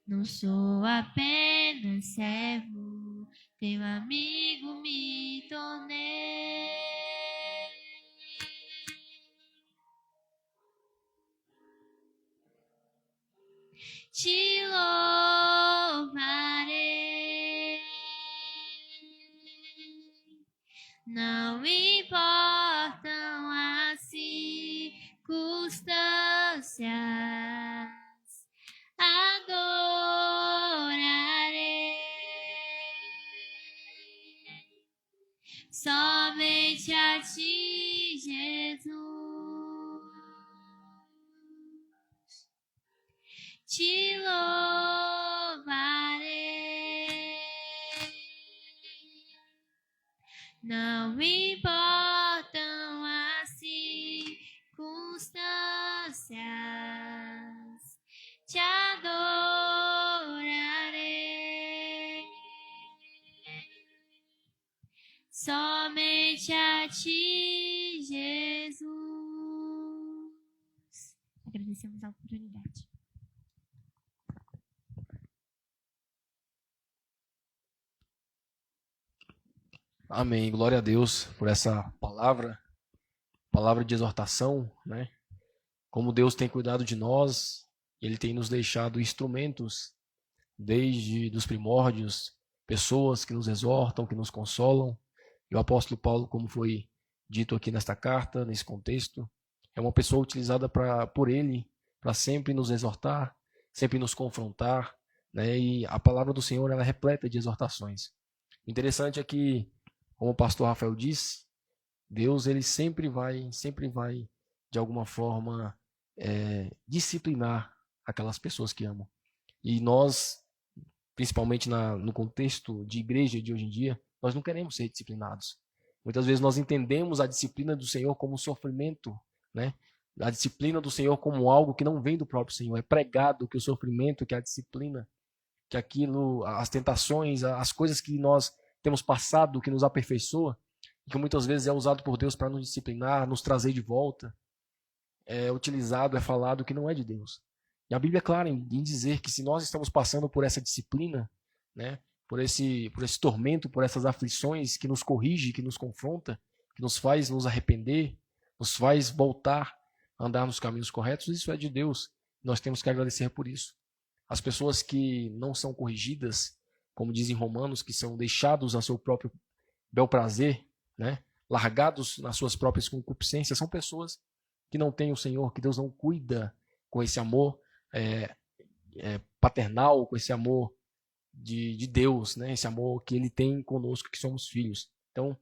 Não sou apenas servo, teu amigo me tornei. Te louvarei, não importam as circunstâncias. Adorarei somente a ti, Jesus. Te louvarei, não importam as circunstâncias. Te adorarei somente a ti, Jesus. Agradecemos a oportunidade. Amém. Glória a Deus por essa palavra de exortação, né? Como Deus tem cuidado de nós, Ele tem nos deixado instrumentos desde os primórdios, pessoas que nos exortam, que nos consolam, E o apóstolo Paulo, como foi dito aqui nesta carta, nesse contexto, é uma pessoa utilizada por ele para sempre nos exortar, sempre nos confrontar, né? E a palavra do Senhor ela é repleta de exortações. O interessante é que, como o pastor Rafael disse, Deus ele sempre vai, de alguma forma, disciplinar aquelas pessoas que amam. E nós, principalmente no contexto de igreja de hoje em dia, nós não queremos ser disciplinados. Muitas vezes nós entendemos a disciplina do Senhor como sofrimento, né? A disciplina do Senhor como algo que não vem do próprio Senhor. É pregado que o sofrimento, que a disciplina, que aquilo, as tentações, as coisas que nós temos passado, que nos aperfeiçoa, que muitas vezes é usado por Deus para nos disciplinar, nos trazer de volta, é utilizado, é falado que não é de Deus. E a Bíblia é clara em dizer que se nós estamos passando por essa disciplina, né, por esse tormento, por essas aflições que nos corrige, que nos confronta, que nos faz nos arrepender, nos faz voltar a andar nos caminhos corretos, isso é de Deus. Nós temos que agradecer por isso. As pessoas que não são corrigidas, como dizem Romanos, que são deixados a seu próprio bel prazer, né, largados nas suas próprias concupiscências, são pessoas que não têm o Senhor, que Deus não cuida com esse amor paternal, com esse amor de Deus, né, esse amor que Ele tem conosco, que somos filhos. Então,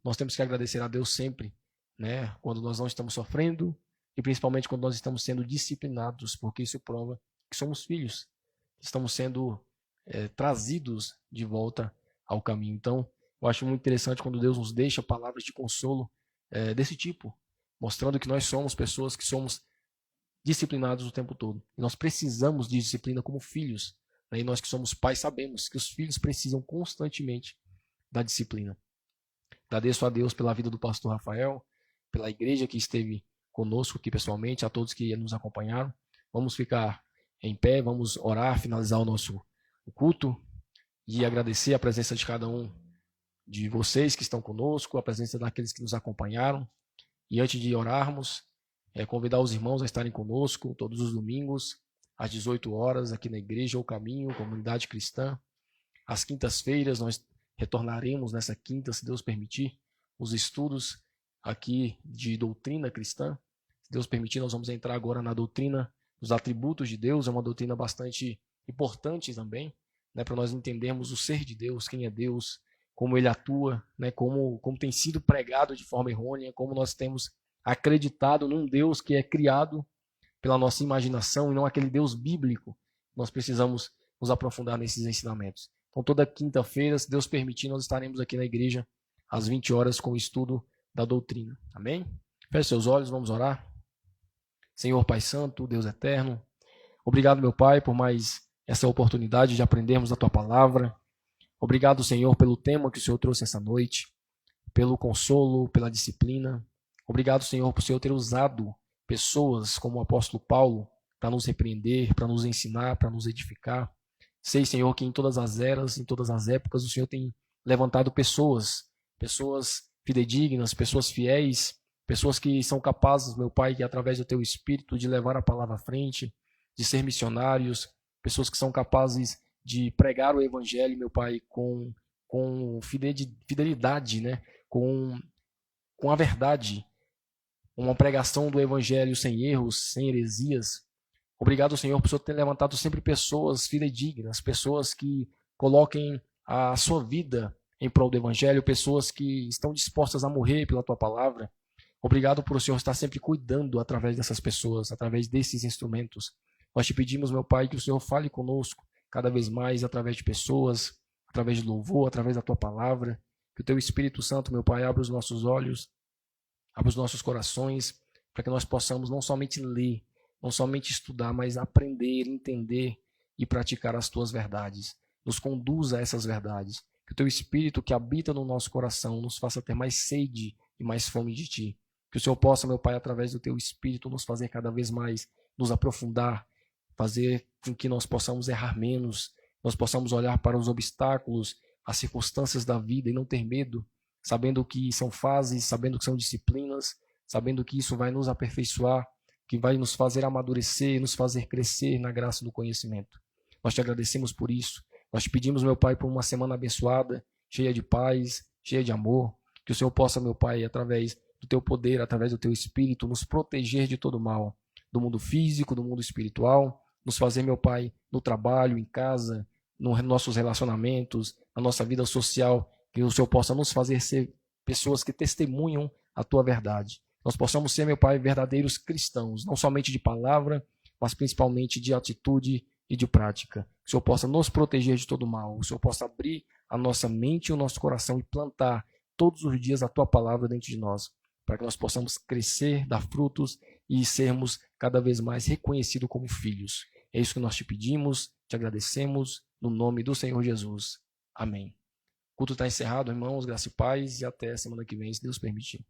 nós temos que agradecer a Deus sempre, né, quando nós não estamos sofrendo e principalmente quando nós estamos sendo disciplinados, porque isso prova que somos filhos, estamos sendo trazidos de volta ao caminho. Então, eu acho muito interessante quando Deus nos deixa palavras de consolo desse tipo, mostrando que nós somos pessoas que somos disciplinados o tempo todo. E nós precisamos de disciplina como filhos. Né? E nós que somos pais sabemos que os filhos precisam constantemente da disciplina. Agradeço a Deus pela vida do pastor Rafael, pela igreja que esteve conosco aqui pessoalmente, a todos que nos acompanharam. Vamos ficar em pé, vamos orar, finalizar o nosso culto e agradecer a presença de cada um de vocês que estão conosco, a presença daqueles que nos acompanharam. E antes de orarmos, convidar os irmãos a estarem conosco todos os domingos, às 18 horas, aqui na Igreja O Caminho, Comunidade Cristã. Às quintas-feiras, nós retornaremos nessa quinta, se Deus permitir, os estudos aqui de doutrina cristã. Se Deus permitir, nós vamos entrar agora na doutrina dos atributos de Deus. É uma doutrina bastante importante também, né, para nós entendermos o ser de Deus, quem é Deus, como Ele atua, né, como tem sido pregado de forma errônea, como nós temos acreditado num Deus que é criado pela nossa imaginação e não aquele Deus bíblico. Nós precisamos nos aprofundar nesses ensinamentos. Então, toda quinta-feira, se Deus permitir, nós estaremos aqui na igreja às 20 horas com o estudo da doutrina. Amém? Feche seus olhos, vamos orar. Senhor Pai Santo, Deus Eterno, obrigado, meu Pai, por mais essa oportunidade de aprendermos a Tua Palavra. Obrigado, Senhor, pelo tema que o Senhor trouxe essa noite, pelo consolo, pela disciplina. Obrigado, Senhor, por o Senhor ter usado pessoas como o apóstolo Paulo para nos repreender, para nos ensinar, para nos edificar. Sei, Senhor, que em todas as eras, em todas as épocas, o Senhor tem levantado pessoas fidedignas, pessoas fiéis, pessoas que são capazes, meu Pai, que através do Teu Espírito, de levar a palavra à frente, de ser missionários, pessoas que são capazes de pregar o Evangelho, meu Pai, com fidelidade, né? com a verdade, uma pregação do Evangelho sem erros, sem heresias. Obrigado, Senhor, por o Senhor ter levantado sempre pessoas fidedignas, pessoas que coloquem a sua vida em prol do Evangelho, pessoas que estão dispostas a morrer pela Tua Palavra. Obrigado por o Senhor estar sempre cuidando através dessas pessoas, através desses instrumentos. Nós te pedimos, meu Pai, que o Senhor fale conosco cada vez mais através de pessoas, através de louvor, através da Tua Palavra. Que o Teu Espírito Santo, meu Pai, abra os nossos olhos, abra os nossos corações, para que nós possamos não somente ler, não somente estudar, mas aprender, entender e praticar as Tuas verdades. Nos conduza a essas verdades. Que o Teu Espírito que habita no nosso coração nos faça ter mais sede e mais fome de Ti. Que o Senhor possa, meu Pai, através do Teu Espírito, nos fazer cada vez mais, nos aprofundar, fazer com que nós possamos errar menos, nós possamos olhar para os obstáculos, as circunstâncias da vida e não ter medo, sabendo que são fases, sabendo que são disciplinas, sabendo que isso vai nos aperfeiçoar, que vai nos fazer amadurecer, nos fazer crescer na graça do conhecimento. Nós te agradecemos por isso. Nós te pedimos, meu Pai, por uma semana abençoada, cheia de paz, cheia de amor. Que o Senhor possa, meu Pai, através do teu poder, através do teu Espírito, nos proteger de todo mal, do mundo físico, do mundo espiritual, nos fazer, meu Pai, no trabalho, em casa, nos nossos relacionamentos, na nossa vida social, que o Senhor possa nos fazer ser pessoas que testemunham a tua verdade. Nós possamos ser, meu Pai, verdadeiros cristãos, não somente de palavra, mas principalmente de atitude e de prática. Que o Senhor possa nos proteger de todo mal, o Senhor possa abrir a nossa mente e o nosso coração e plantar todos os dias a tua palavra dentro de nós, para que nós possamos crescer, dar frutos e sermos cada vez mais reconhecidos como filhos. É isso que nós te pedimos, te agradecemos, no nome do Senhor Jesus. Amém. O culto está encerrado, irmãos, graça e paz, e até semana que vem, se Deus permitir.